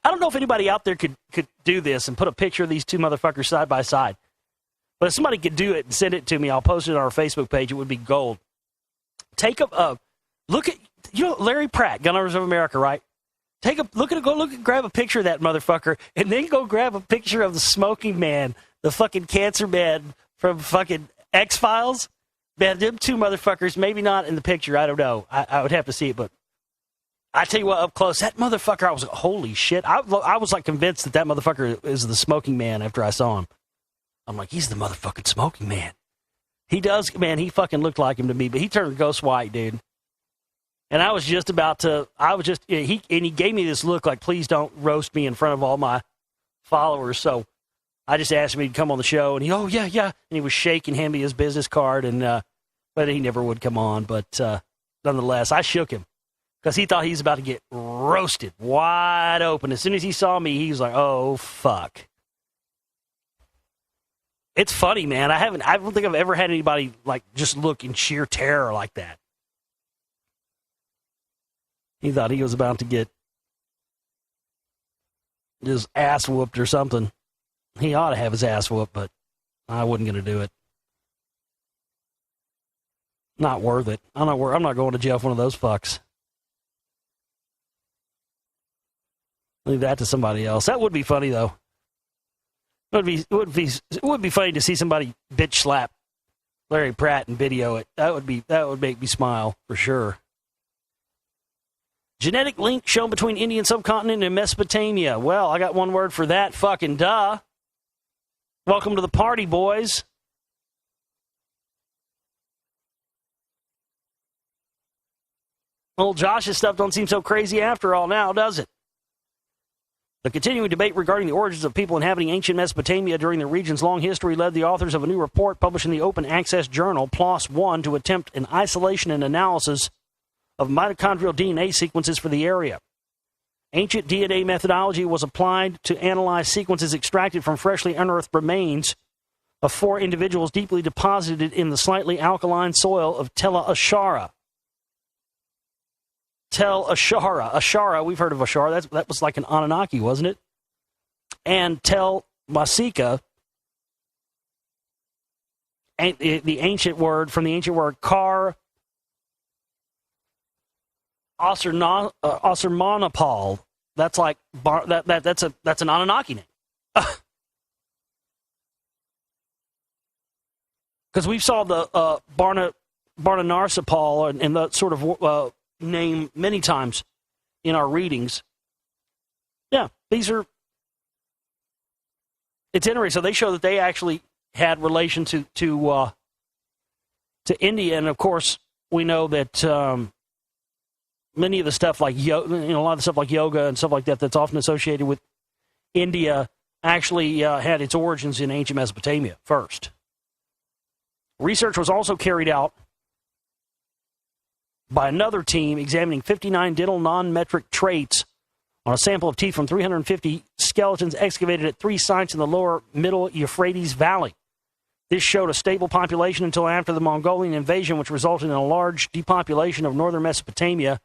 I don't know if anybody out there could do this and put a picture of these two motherfuckers side by side. But if somebody could do it and send it to me, I'll post it on our Facebook page. It would be gold. Take a look at, Larry Pratt, Gun Owners of America, right? Grab a picture of that motherfucker, and then go grab a picture of the smoking man, the fucking cancer man from fucking X-Files. Man, them two motherfuckers, maybe not in the picture, I don't know. I would have to see it, but I tell you what, up close, that motherfucker, I was, holy shit. I was like convinced that motherfucker is the smoking man after I saw him. I'm like, he's the motherfucking smoking man. He does, man, he fucking looked like him to me, but he turned ghost white, dude. And I was just about to, he gave me this look like, please don't roast me in front of all my followers. So I just asked him if he'd come on the show, and he, oh, yeah. And he was shaking, handing me his business card, and but he never would come on. But nonetheless, I shook him because he thought he was about to get roasted wide open. As soon as he saw me, he was like, oh, fuck. It's funny, man. I don't think I've ever had anybody like just look in sheer terror like that. He thought he was about to get his ass whooped or something. He ought to have his ass whooped, but I wasn't going to do it. Not worth it. I'm not going to jail for one of those fucks. Leave that to somebody else. That would be funny, though. It would be funny to see somebody bitch slap Larry Pratt and video it. That would make me smile for sure. Genetic link shown between Indian subcontinent and Mesopotamia. Well, I got one word for that. Fucking duh. Welcome to the party, boys. Old Josh's stuff don't seem so crazy after all now, does it? The continuing debate regarding the origins of people inhabiting ancient Mesopotamia during the region's long history led the authors of a new report published in the open access journal PLOS One to attempt an isolation and analysis of mitochondrial DNA sequences for the area. Ancient DNA methodology was applied to analyze sequences extracted from freshly unearthed remains of 4 individuals deeply deposited in the slightly alkaline soil of Tel Ashara. Tel Ashara. Ashara, we've heard of Ashara. That was like an Anunnaki, wasn't it? And Tel Masika, the ancient word Kar Osirmanipal. That's like that's an Anunnaki name. Because we saw the Barnanarsapal and that sort of name many times in our readings. Yeah, it's interesting. So they show that they actually had relation to India, and of course we know that many of the stuff like a lot of the stuff like yoga and stuff like that that's often associated with India actually had its origins in ancient Mesopotamia first. Research was also carried out by another team examining 59 dental non-metric traits on a sample of teeth from 350 skeletons excavated at 3 sites in the lower middle Euphrates Valley. This showed a stable population until after the Mongolian invasion, which resulted in a large depopulation of northern Mesopotamia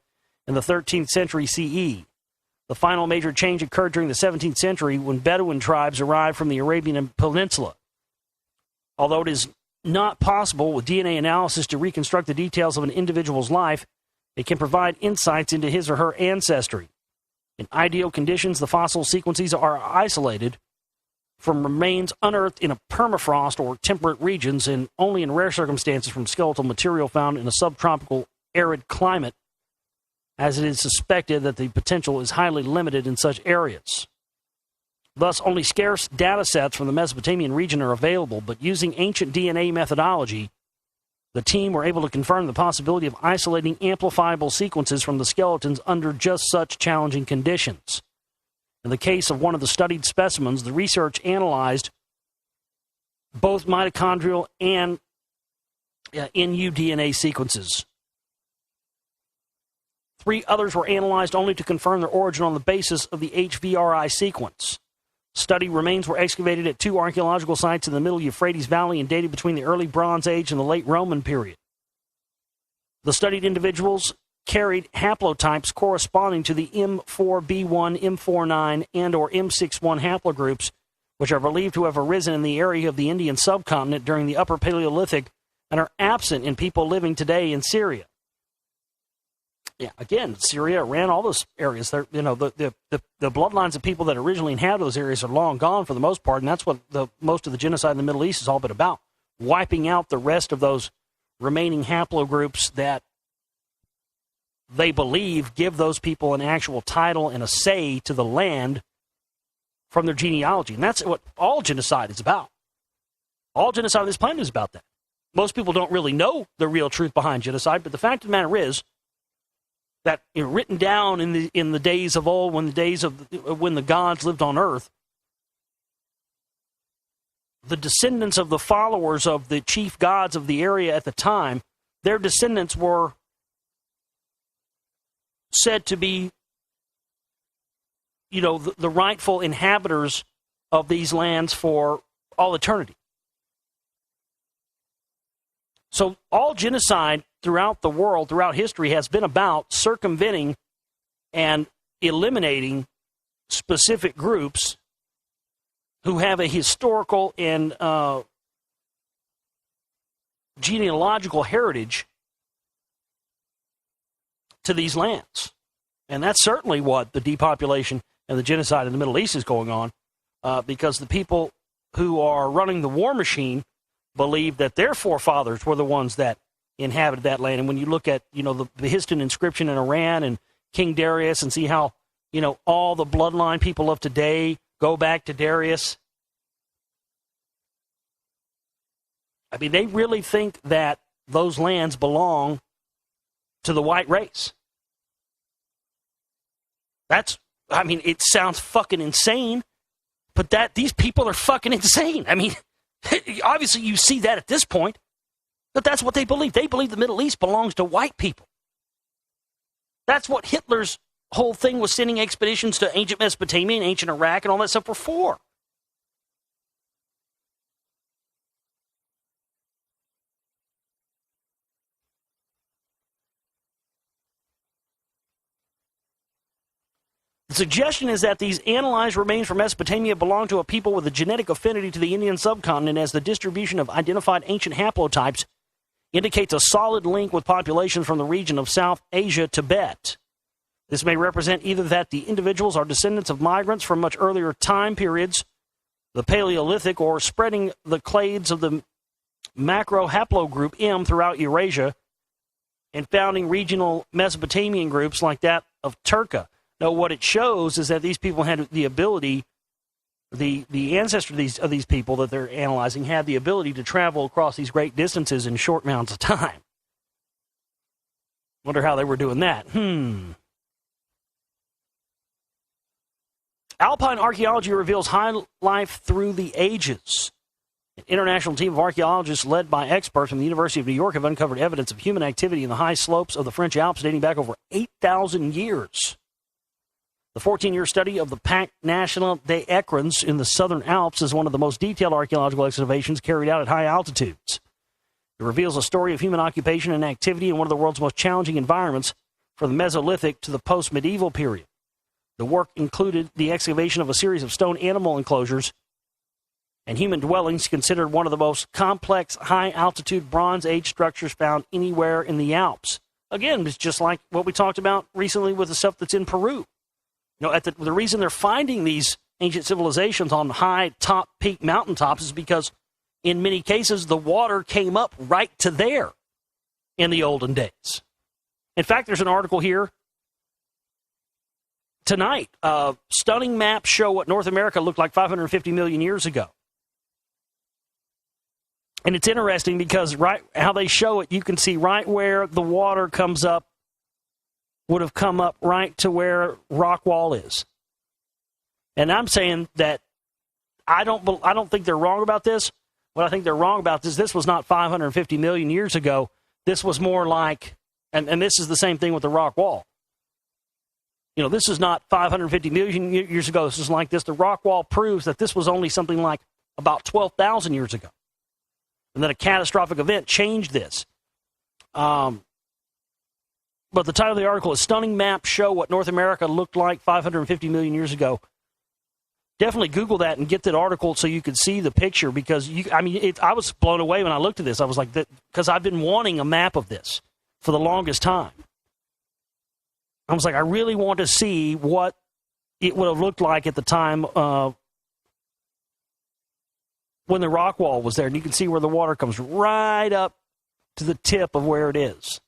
in the 13th century CE. The final major change occurred during the 17th century when Bedouin tribes arrived from the Arabian Peninsula. Although it is not possible with DNA analysis to reconstruct the details of an individual's life, it can provide insights into his or her ancestry. In ideal conditions, the fossil sequences are isolated from remains unearthed in a permafrost or temperate regions, and only in rare circumstances from skeletal material found in a subtropical arid climate, as it is suspected that the potential is highly limited in such areas. Thus, only scarce data sets from the Mesopotamian region are available, but using ancient DNA methodology, the team were able to confirm the possibility of isolating amplifiable sequences from the skeletons under just such challenging conditions. In the case of one of the studied specimens, the research analyzed both mitochondrial and NU DNA sequences. 3 others were analyzed only to confirm their origin on the basis of the HVRI sequence. Study remains were excavated at 2 archaeological sites in the middle Euphrates Valley and dated between the early Bronze Age and the late Roman period. The studied individuals carried haplotypes corresponding to the M4B1, M49, and or M61 haplogroups, which are believed to have arisen in the area of the Indian subcontinent during the Upper Paleolithic and are absent in people living today in Syria. Yeah, again, Syria, Iran, all those areas. The bloodlines of people that originally inhabited those areas are long gone for the most part, and that's what most of the genocide in the Middle East has all been about, wiping out the rest of those remaining haplogroups that they believe give those people an actual title and a say to the land from their genealogy. And that's what all genocide is about. All genocide on this planet is about that. Most people don't really know the real truth behind genocide, but the fact of the matter is that written down in the days of old, when the gods lived on earth, the descendants of the followers of the chief gods of the area at the time, their descendants were said to be, the rightful inhabitants of these lands for all eternity. So all genocide throughout the world, throughout history, has been about circumventing and eliminating specific groups who have a historical and genealogical heritage to these lands. And that's certainly what the depopulation and the genocide in the Middle East is going on, because the people who are running the war machine believe that their forefathers were the ones that inhabited that land. And when you look at, the Behistun inscription in Iran and King Darius and see how, all the bloodline people of today go back to Darius, I mean, they really think that those lands belong to the white race. It sounds fucking insane, but these people are fucking insane. I mean, obviously you see that at this point, but that's what they believe. They believe the Middle East belongs to white people. That's what Hitler's whole thing was sending expeditions to ancient Mesopotamia and ancient Iraq and all that stuff were for. The suggestion is that these analyzed remains from Mesopotamia belong to a people with a genetic affinity to the Indian subcontinent, as the distribution of identified ancient haplotypes indicates a solid link with populations from the region of South Asia, Tibet. This may represent either that the individuals are descendants of migrants from much earlier time periods, the Paleolithic, or spreading the clades of the macro-haplogroup M throughout Eurasia and founding regional Mesopotamian groups like that of Turka. Now, what it shows is that these people had the ability, the ancestors of these people that they're analyzing had the ability to travel across these great distances in short amounts of time. Wonder how they were doing that. Alpine archaeology reveals high life through the ages. An international team of archaeologists led by experts from the University of New York have uncovered evidence of human activity in the high slopes of the French Alps dating back over 8,000 years. The 14-year study of the Parc National des Écrins in the southern Alps is one of the most detailed archaeological excavations carried out at high altitudes. It reveals a story of human occupation and activity in one of the world's most challenging environments from the Mesolithic to the post-medieval period. The work included the excavation of a series of stone animal enclosures and human dwellings, considered one of the most complex high-altitude Bronze Age structures found anywhere in the Alps. Again, it's just like what we talked about recently with the stuff that's in Peru. The reason they're finding these ancient civilizations on high top peak mountaintops is because in many cases the water came up right to there in the olden days. In fact, there's an article here tonight. Stunning maps show what North America looked like 550 million years ago. And it's interesting because right how they show it, you can see right where the water comes up would have come up right to where rock wall is. And I'm saying that I don't think they're wrong about this. What I think they're wrong about is this was not 550 million years ago. This was more like, and this is the same thing with the rock wall. This is not 550 million years ago. This is like this. The rock wall proves that this was only something like about 12,000 years ago. And then a catastrophic event changed this. But the title of the article is Stunning Maps Show What North America Looked Like 550 Million Years Ago. Definitely Google that and get that article so you can see the picture, because I was blown away when I looked at this. I was like, because I've been wanting a map of this for the longest time. I was like, I really want to see what it would have looked like at the time when the rock wall was there. And you can see where the water comes right up to the tip of where it is.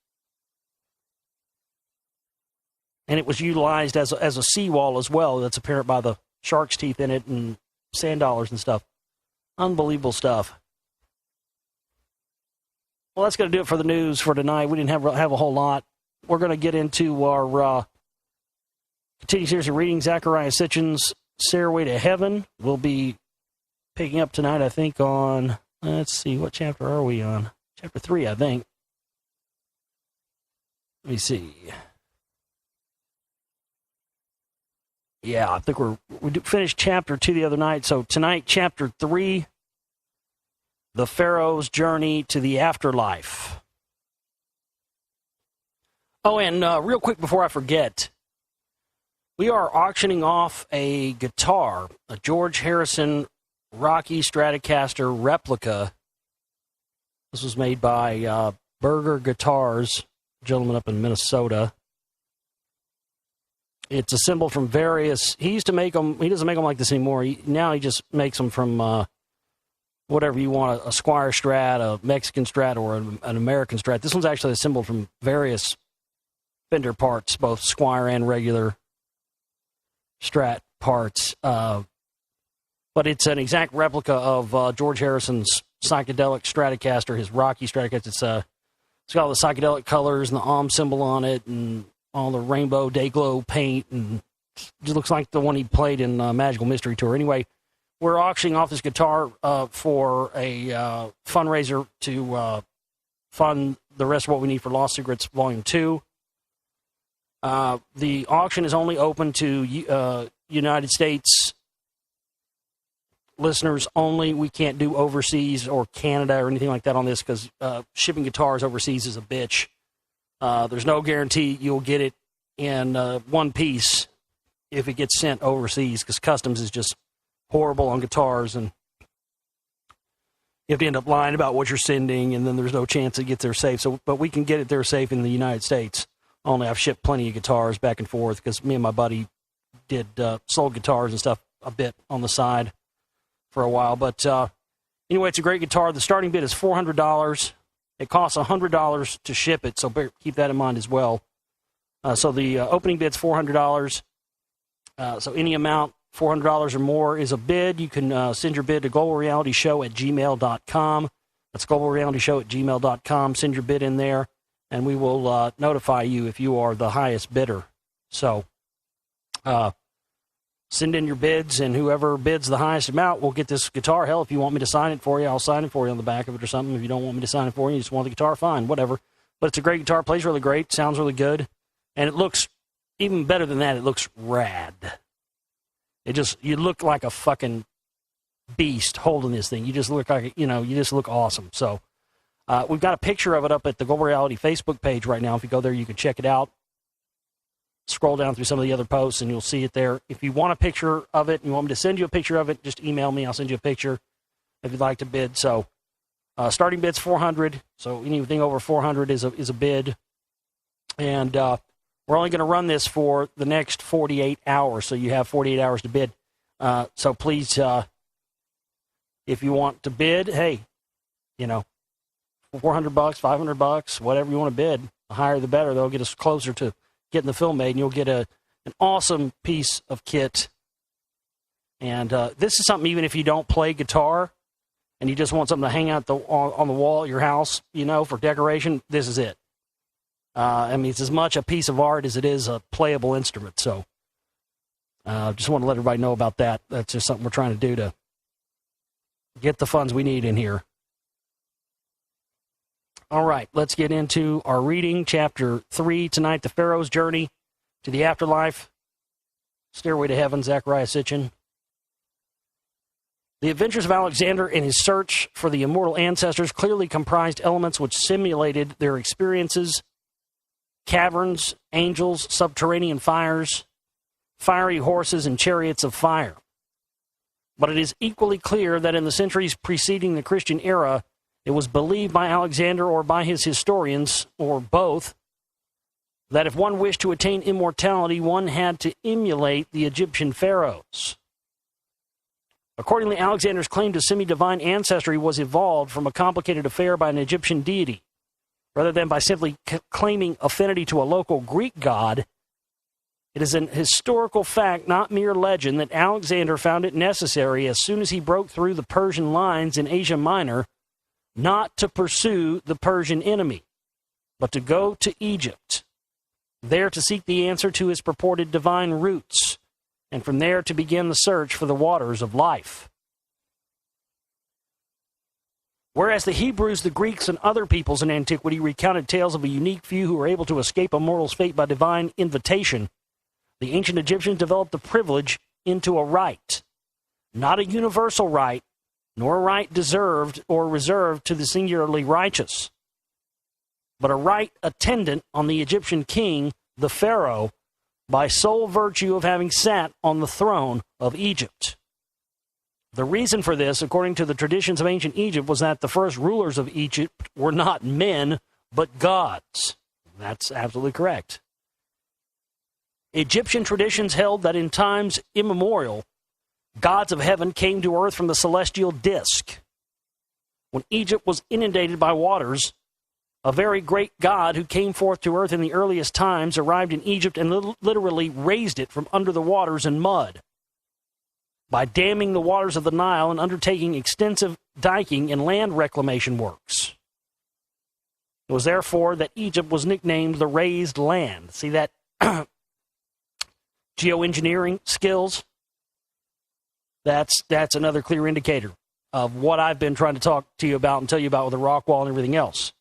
And it was utilized as a seawall as well. That's apparent by the shark's teeth in it and sand dollars and stuff. Unbelievable stuff. Well, that's going to do it for the news for tonight. We didn't have a whole lot. We're going to get into our continuing series of reading. Zechariah Sitchin's Stairway to Heaven. We'll be picking up tonight, I think, on, let's see, what chapter are we on? Chapter 3, I think. Let me see. Yeah, I think we finished chapter 2 the other night. So tonight, chapter 3, the Pharaoh's journey to the afterlife. Oh, and real quick before I forget, we are auctioning off a guitar, a George Harrison Rocky Stratocaster replica. This was made by Berger Guitars, a gentleman up in Minnesota. It's assembled from various. He used to make them. He doesn't make them like this anymore. Now he just makes them from whatever you want, a Squire Strat, a Mexican Strat, or an American Strat. This one's actually assembled from various Fender parts, both Squire and regular Strat parts. But it's an exact replica of George Harrison's psychedelic Stratocaster, his Rocky Stratocaster. It's got all the psychedelic colors and the Om symbol on it, and all the rainbow day glow paint, and it looks like the one he played in Magical Mystery Tour. Anyway, we're auctioning off this guitar for a fundraiser to fund the rest of what we need for Lost Secrets Volume 2. The auction is only open to United States listeners only. We can't do overseas or Canada or anything like that on this because shipping guitars overseas is a bitch. There's no guarantee you'll get it in one piece if it gets sent overseas, because customs is just horrible on guitars, and you have to end up lying about what you're sending, and then there's no chance it gets there safe. So, but we can get it there safe in the United States. Only I've shipped plenty of guitars back and forth because me and my buddy did sold guitars and stuff a bit on the side for a while. But anyway, it's a great guitar. The starting bid is $400. It costs $100 to ship it, so keep that in mind as well. So the opening bid's $400. So any amount, $400 or more, is a bid. You can send your bid to globalrealityshow@gmail.com. That's globalrealityshow@gmail.com. Send your bid in there, and we will notify you if you are the highest bidder. So send in your bids, and whoever bids the highest amount will get this guitar. Hell, if you want me to sign it for you, I'll sign it for you on the back of it or something. If you don't want me to sign it for you, you just want the guitar, fine, whatever. But it's a great guitar, plays really great, sounds really good, and it looks even better than that. It looks rad. You look like a fucking beast holding this thing. You just look like, you just look awesome. So we've got a picture of it up at the Global Reality Facebook page right now. If you go there, you can check it out. Scroll down through some of the other posts, and you'll see it there. If you want a picture of it and you want me to send you a picture of it, just email me. I'll send you a picture if you'd like to bid. So starting bid's $400. So anything over $400 is a bid. And we're only going to run this for the next 48 hours. So you have 48 hours to bid. So please, if you want to bid, hey, $400, $500, whatever you want to bid, the higher the better. They'll get us closer to getting the film made, and you'll get an awesome piece of kit. And this is something, even if you don't play guitar and you just want something to hang out on the wall at your house, for decoration, this is it. It's as much a piece of art as it is a playable instrument. So just want to let everybody know about that. That's just something we're trying to do to get the funds we need in here. All right, let's get into our reading. Chapter 3 tonight, The Pharaoh's Journey to the Afterlife. Stairway to Heaven, Zechariah Sitchin. The adventures of Alexander in his search for the immortal ancestors clearly comprised elements which simulated their experiences: caverns, angels, subterranean fires, fiery horses, and chariots of fire. But it is equally clear that in the centuries preceding the Christian era, it was believed by Alexander or by his historians, or both, that if one wished to attain immortality, one had to emulate the Egyptian pharaohs. Accordingly, Alexander's claim to semi-divine ancestry was evolved from a complicated affair by an Egyptian deity. Rather than by simply claiming affinity to a local Greek god, it is an historical fact, not mere legend, that Alexander found it necessary, as soon as he broke through the Persian lines in Asia Minor, not to pursue the Persian enemy, but to go to Egypt, there to seek the answer to his purported divine roots, and from there to begin the search for the waters of life. Whereas the Hebrews, the Greeks, and other peoples in antiquity recounted tales of a unique few who were able to escape a mortal's fate by divine invitation, the ancient Egyptians developed the privilege into a right, not a universal right, nor a right deserved or reserved to the singularly righteous, but a right attendant on the Egyptian king, the Pharaoh, by sole virtue of having sat on the throne of Egypt. The reason for this, according to the traditions of ancient Egypt, was that the first rulers of Egypt were not men, but gods. That's absolutely correct. Egyptian traditions held that in times immemorial, gods of heaven came to earth from the celestial disk. When Egypt was inundated by waters, a very great god who came forth to earth in the earliest times arrived in Egypt and literally raised it from under the waters and mud by damming the waters of the Nile and undertaking extensive diking and land reclamation works. It was therefore that Egypt was nicknamed the Raised Land. See that geoengineering skills? That's another clear indicator of what I've been trying to talk to you about and tell you about with the rock wall and everything else.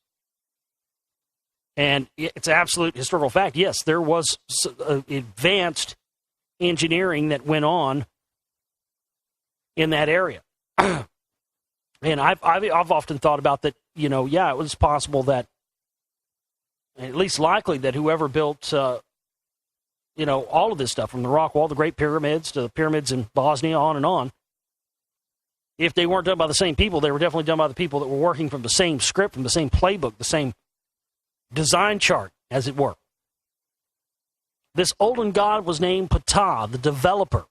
And it's absolute historical fact. Yes, there was advanced engineering that went on in that area. And I've often thought about that, it was possible that, at least likely that whoever built, all of this stuff, from the rock wall, the Great Pyramids, to the pyramids in Bosnia, on, if they weren't done by the same people, they were definitely done by the people that were working from the same script, from the same playbook, the same design chart, as it were. This olden god was named Ptah, the developer.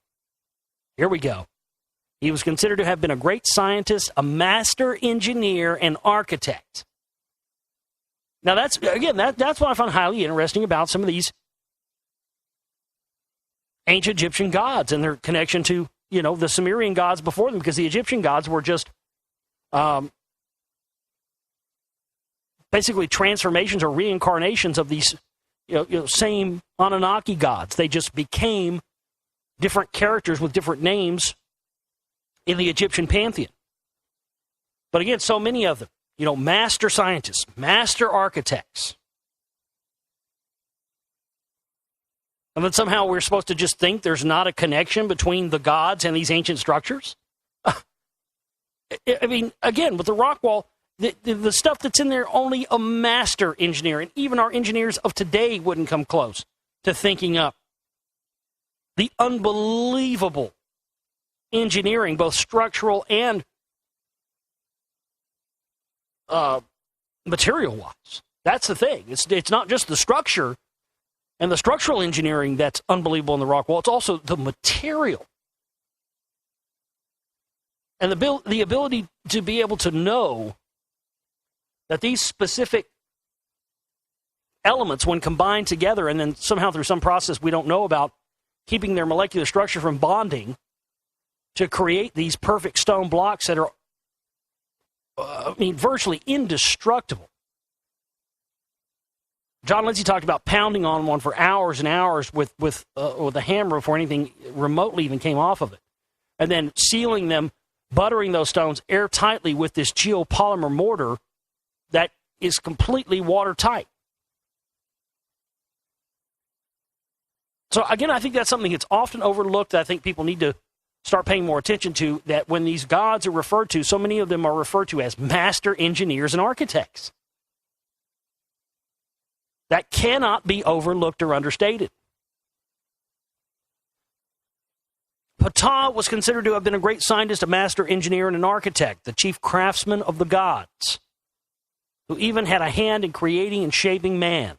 Here we go. He was considered to have been a great scientist, a master engineer, and architect. Now, that's what I find highly interesting about some of these ancient Egyptian gods and their connection to, the Sumerian gods before them, because the Egyptian gods were just basically transformations or reincarnations of these same Anunnaki gods. They just became different characters with different names in the Egyptian pantheon. But again, so many of them, master scientists, master architects. And then somehow we're supposed to just think there's not a connection between the gods and these ancient structures? I mean, again, with the rock wall, the stuff that's in there, only a master engineer, and even our engineers of today wouldn't come close to thinking up the unbelievable engineering, both structural and material-wise. That's the thing. It's not just the structure and the structural engineering that's unbelievable in the rock wall. It's also the material. And the ability to be able to know that these specific elements, when combined together, and then somehow through some process we don't know about, keeping their molecular structure from bonding to create these perfect stone blocks that are, virtually indestructible. John Lindsay talked about pounding on one for hours and hours with a hammer before anything remotely even came off of it. And then sealing them, buttering those stones airtightly with this geopolymer mortar that is completely watertight. So again, I think that's something that's often overlooked that I think people need to start paying more attention to, that when these gods are referred to, so many of them are referred to as master engineers and architects. That cannot be overlooked or understated. Ptah was considered to have been a great scientist, a master engineer, and an architect, the chief craftsman of the gods, who even had a hand in creating and shaping man.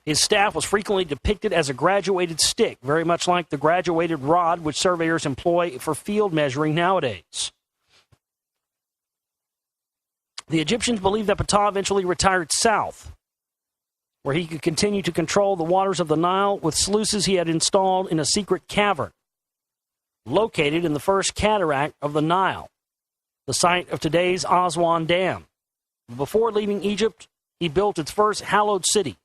His staff was frequently depicted as a graduated stick, very much like the graduated rod which surveyors employ for field measuring nowadays. The Egyptians believed that Ptah eventually retired south, where he could continue to control the waters of the Nile with sluices he had installed in a secret cavern located in the first cataract of the Nile, the site of today's Aswan Dam. Before leaving Egypt, he built its first hallowed city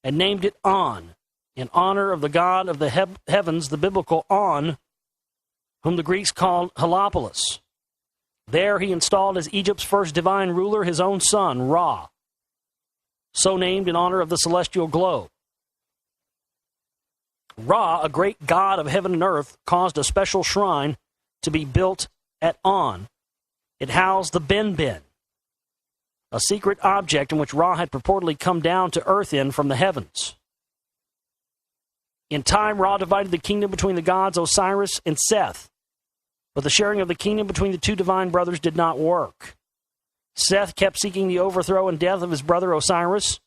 and named it On, in honor of the god of the heavens, the biblical On, whom the Greeks called Heliopolis. There he installed as Egypt's first divine ruler his own son, Ra, so named in honor of the celestial globe. Ra, a great god of heaven and earth, caused a special shrine to be built at On. It housed the Ben, a secret object in which Ra had purportedly come down to earth in from the heavens. In time, Ra divided the kingdom between the gods Osiris and Seth, but the sharing of the kingdom between the two divine brothers did not work. Seth kept seeking the overthrow and death of his brother Osiris,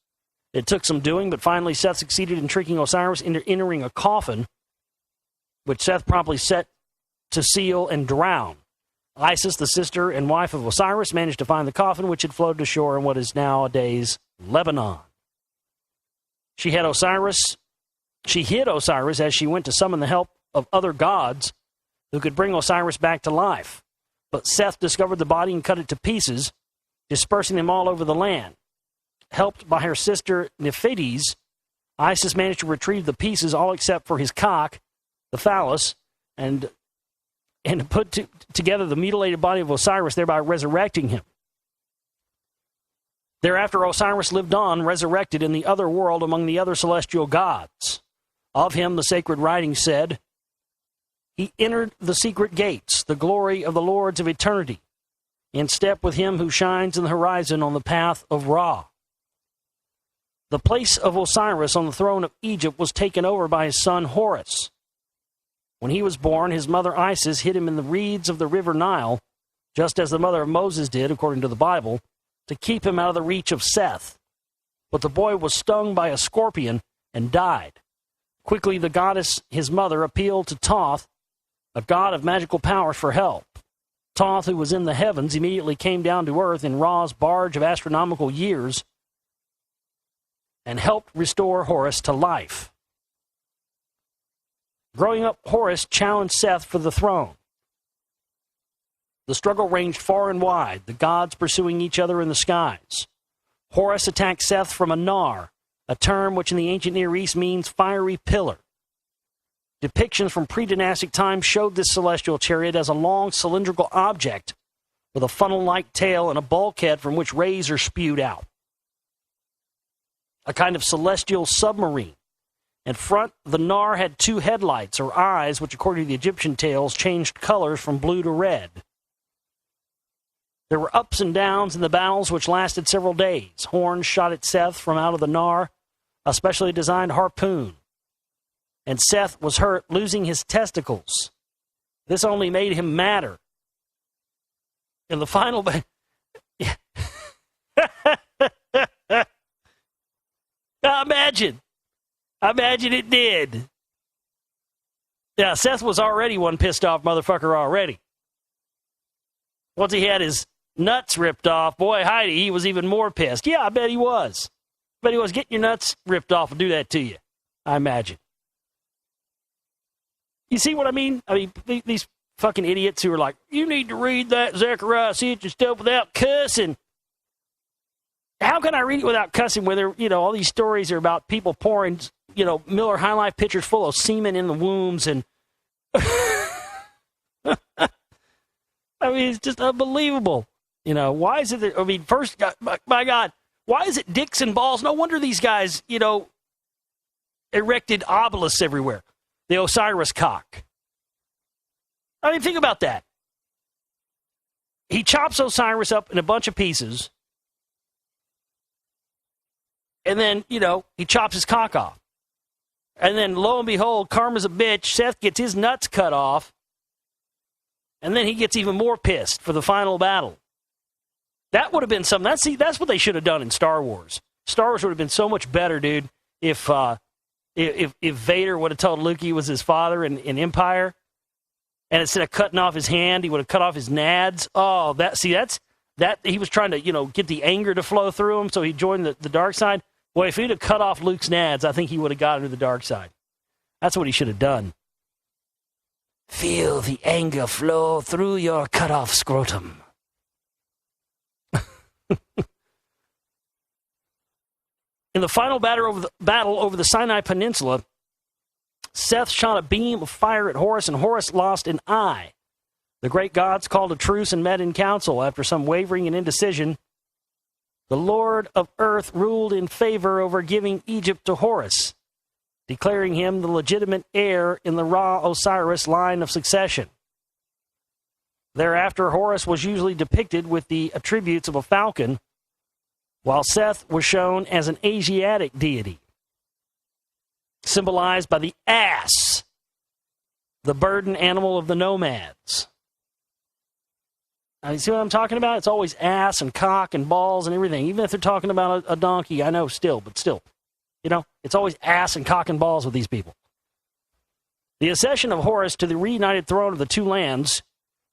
It took some doing, but finally Seth succeeded in tricking Osiris into entering a coffin, which Seth promptly set to seal and drown. Isis, the sister and wife of Osiris, managed to find the coffin, which had floated ashore in what is nowadays Lebanon. She hid Osiris as she went to summon the help of other gods who could bring Osiris back to life. But Seth discovered the body and cut it to pieces, dispersing them all over the land. Helped by her sister Nephites, Isis managed to retrieve the pieces, all except for his cock, the phallus, and put together the mutilated body of Osiris, thereby resurrecting him. Thereafter, Osiris lived on, resurrected in the other world among the other celestial gods. Of him, the sacred writings said, he entered the secret gates, the glory of the lords of eternity, in step with him who shines in the horizon on the path of Ra. The place of Osiris on the throne of Egypt was taken over by his son Horus. When he was born, his mother Isis hid him in the reeds of the river Nile, just as the mother of Moses did, according to the Bible, to keep him out of the reach of Seth. But the boy was stung by a scorpion and died. Quickly, the goddess, his mother, appealed to Thoth, a god of magical powers, for help. Thoth, who was in the heavens, immediately came down to earth in Ra's barge of astronomical years and helped restore Horus to life. Growing up, Horus challenged Seth for the throne. The struggle ranged far and wide, the gods pursuing each other in the skies. Horus attacked Seth from a nar, a term which in the ancient Near East means fiery pillar. Depictions from pre-dynastic times showed this celestial chariot as a long cylindrical object with a funnel-like tail and a bulkhead from which rays are spewed out. A kind of celestial submarine. In front, the nar had two headlights, or eyes, which according to the Egyptian tales changed colors from blue to red. There were ups and downs in the battles which lasted several days. Horns shot at Seth from out of the nar, a specially designed harpoon. And Seth was hurt, losing his testicles. This only made him madder. In the final... Imagine it did. Yeah, Seth was already one pissed off motherfucker already. Once he had his nuts ripped off, boy, Heidi, he was even more pissed. Yeah, I bet he was. I bet he was. Getting your nuts ripped off will do that to you, I imagine. You see what I mean? I mean, these fucking idiots who are like, you need to read that Zechariah 6 and stuff without cussing. How can I read it without cussing when there, all these stories are about people pouring, Miller High Life pitchers full of semen in the wombs and... I mean, it's just unbelievable. Why is it that, first, my God, why is it dicks and balls? No wonder these guys, erected obelisks everywhere. The Osiris cock. I mean, think about that. He chops Osiris up in a bunch of pieces, and then, he chops his cock off. And then, lo and behold, karma's a bitch. Seth gets his nuts cut off, and then he gets even more pissed for the final battle. That would have been something. That's what they should have done in Star Wars. Star Wars would have been so much better, dude, if Vader would have told Luke he was his father in Empire, and instead of cutting off his hand, he would have cut off his nads. Oh, that's he was trying to, get the anger to flow through him, so he joined the dark side. Well, if he'd have cut off Luke's nads, I think he would have got into the dark side. That's what he should have done. Feel the anger flow through your cut-off scrotum. In the final battle over the Sinai Peninsula, Seth shot a beam of fire at Horus, and Horus lost an eye. The great gods called a truce and met in council. After some wavering and indecision, the Lord of Earth ruled in favor over giving Egypt to Horus, declaring him the legitimate heir in the Ra-Osiris line of succession. Thereafter, Horus was usually depicted with the attributes of a falcon, while Seth was shown as an Asiatic deity, symbolized by the ass, the burden animal of the nomads. I mean, see what I'm talking about? It's always ass and cock and balls and everything. Even if they're talking about a donkey, I know but still. You know, it's always ass and cock and balls with these people. The accession of Horus to the reunited throne of the two lands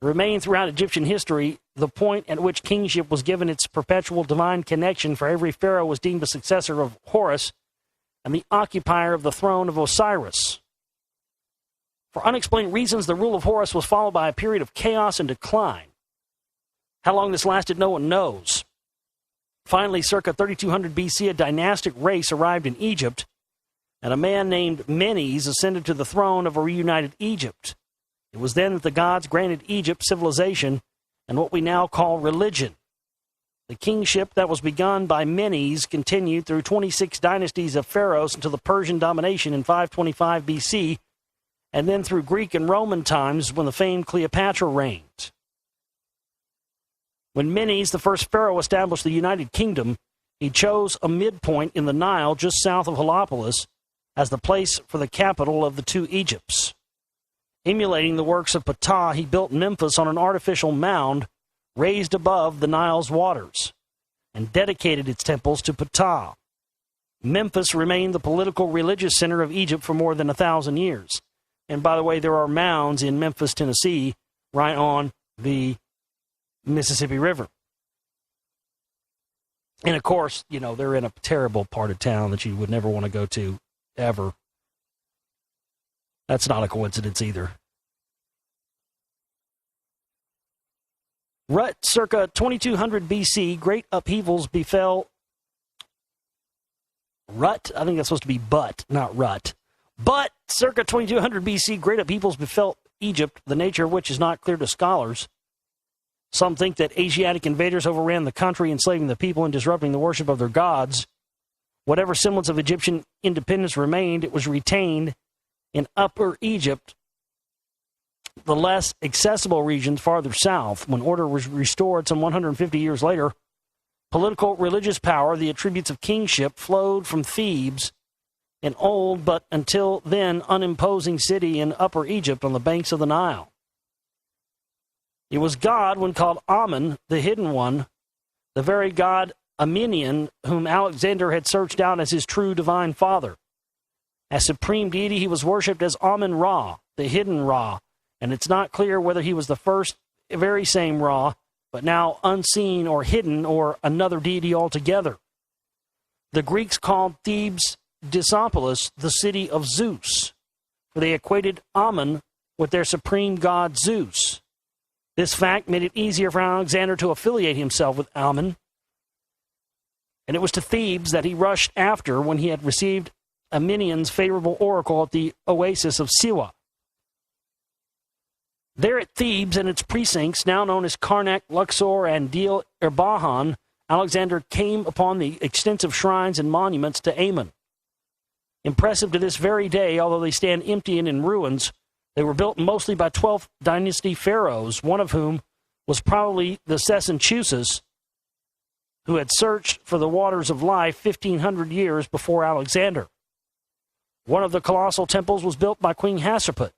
remained throughout Egyptian history. The point at which kingship was given its perpetual divine connection, for every pharaoh was deemed a successor of Horus and the occupier of the throne of Osiris. For unexplained reasons, the rule of Horus was followed by a period of chaos and decline. How long this lasted, no one knows. Finally, circa 3200 BC, a dynastic race arrived in Egypt, and a man named Menes ascended to the throne of a reunited Egypt. It was then that the gods granted Egypt civilization and what we now call religion. The kingship that was begun by Menes continued through 26 dynasties of pharaohs until the Persian domination in 525 BC, and then through Greek and Roman times when the famed Cleopatra reigned. When Menes, the first pharaoh, established the United Kingdom, he chose a midpoint in the Nile just south of Heliopolis as the place for the capital of the two Egypts. Emulating the works of Ptah, he built Memphis on an artificial mound raised above the Nile's waters and dedicated its temples to Ptah. Memphis remained the political religious center of Egypt for more than 1,000 years. And by the way, there are mounds in Memphis, Tennessee, right on the Mississippi River. And of course, you know, they're in a terrible part of town that you would never want to go to, ever. That's not a coincidence either. Rut, circa 2200 BC, great upheavals befell. Rut? I think that's supposed to be but, not rut. But, circa 2200 BC, great upheavals befell Egypt, the nature of which is not clear to scholars. Some think that Asiatic invaders overran the country, enslaving the people and disrupting the worship of their gods. Whatever semblance of Egyptian independence remained, it was retained in Upper Egypt, the less accessible regions farther south. When order was restored some 150 years later, political, religious power, the attributes of kingship, flowed from Thebes, an old but until then unimposing city in Upper Egypt on the banks of the Nile. It was God, when called Amun, the hidden one, the very god Amenian, whom Alexander had searched out as his true divine father. As supreme deity, he was worshipped as Amun-Ra, the hidden Ra, and it's not clear whether he was the first very same Ra, but now unseen or hidden, or another deity altogether. The Greeks called Thebes Disopolis, the city of Zeus, for they equated Amun with their supreme god Zeus. This fact made it easier for Alexander to affiliate himself with Amun, and it was to Thebes that he rushed after when he had received Amenian's favorable oracle at the oasis of Siwa. There at Thebes and its precincts, now known as Karnak, Luxor, and Deir Erbahan, Alexander came upon the extensive shrines and monuments to Amun. Impressive to this very day, although they stand empty and in ruins, they were built mostly by 12th dynasty pharaohs, one of whom was probably the Sesenchusis, who had searched for the waters of life 1,500 years before Alexander. One of the colossal temples was built by Queen Hatshepsut,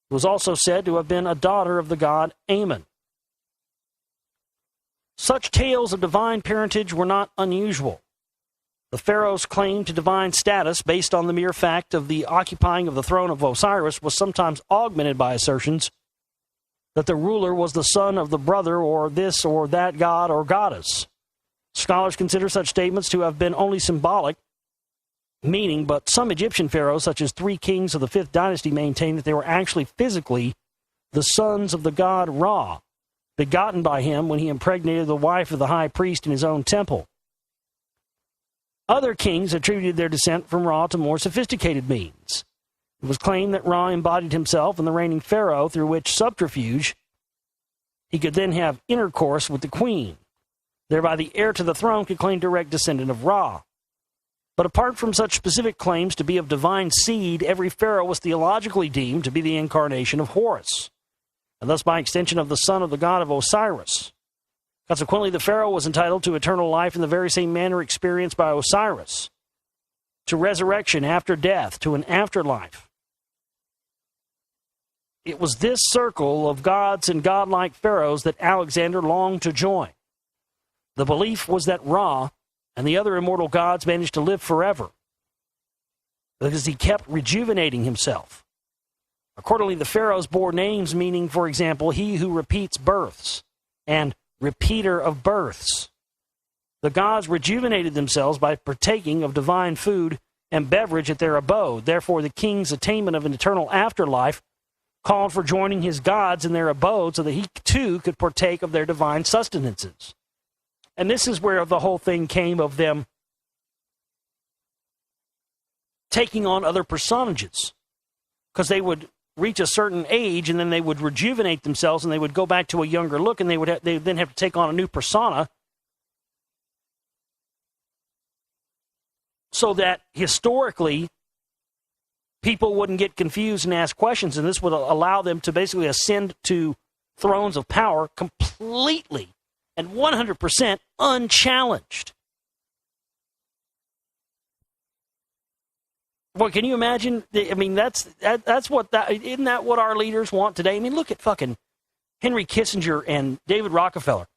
who was also said to have been a daughter of the god Amun. Such tales of divine parentage were not unusual. The pharaoh's claim to divine status, based on the mere fact of the occupying of the throne of Osiris, was sometimes augmented by assertions that the ruler was the son of the brother or this or that god or goddess. Scholars consider such statements to have been only symbolic meaning, but some Egyptian pharaohs, such as 3 kings of the 5th dynasty, maintained that they were actually physically the sons of the god Ra, begotten by him when he impregnated the wife of the high priest in his own temple. Other kings attributed their descent from Ra to more sophisticated means. It was claimed that Ra embodied himself in the reigning pharaoh, through which subterfuge he could then have intercourse with the queen. Thereby the heir to the throne could claim direct descendant of Ra. But apart from such specific claims to be of divine seed, every pharaoh was theologically deemed to be the incarnation of Horus, and thus by extension of the son of the god of Osiris. Consequently, the pharaoh was entitled to eternal life in the very same manner experienced by Osiris, to resurrection after death, to an afterlife. It was this circle of gods and godlike pharaohs that Alexander longed to join. The belief was that Ra and the other immortal gods managed to live forever because he kept rejuvenating himself. Accordingly, the pharaohs bore names meaning, for example, he who repeats births and repeater of births. The gods rejuvenated themselves by partaking of divine food and beverage at their abode. Therefore, the king's attainment of an eternal afterlife called for joining his gods in their abode so that he too could partake of their divine sustenances. And this is where the whole thing came of them taking on other personages, because they would reach a certain age and then they would rejuvenate themselves and they would go back to a younger look, and they would then have to take on a new persona so that historically people wouldn't get confused and ask questions, and this would allow them to basically ascend to thrones of power completely and 100% unchallenged. Boy, can you imagine? I mean, that's what isn't that what our leaders want today? I mean, look at fucking Henry Kissinger and David Rockefeller.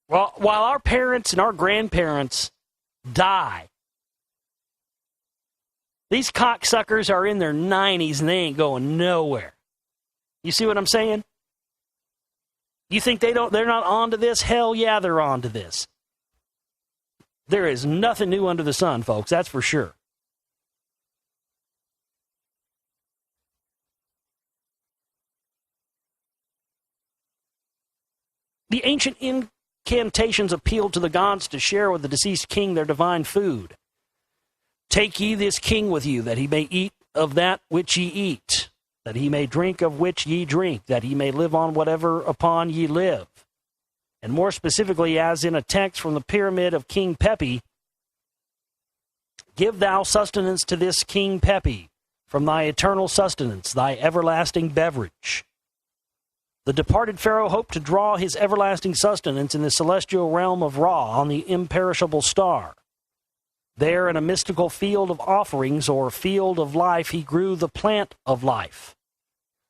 Well, while our parents and our grandparents die, these cocksuckers are in their 90s and they ain't going nowhere. You see what I'm saying? You think they're not on to this? Hell yeah, they're on to this. There is nothing new under the sun, folks, that's for sure. The ancient incantations appealed to the gods to share with the deceased king their divine food. Take ye this king with you, that he may eat of that which ye eat, that he may drink of which ye drink, that he may live on whatever upon ye live. And more specifically, as in a text from the pyramid of King Pepi, give thou sustenance to this King Pepi, from thy eternal sustenance, thy everlasting beverage. The departed pharaoh hoped to draw his everlasting sustenance in the celestial realm of Ra on the imperishable star. There, in a mystical field of offerings, or field of life, he grew the plant of life.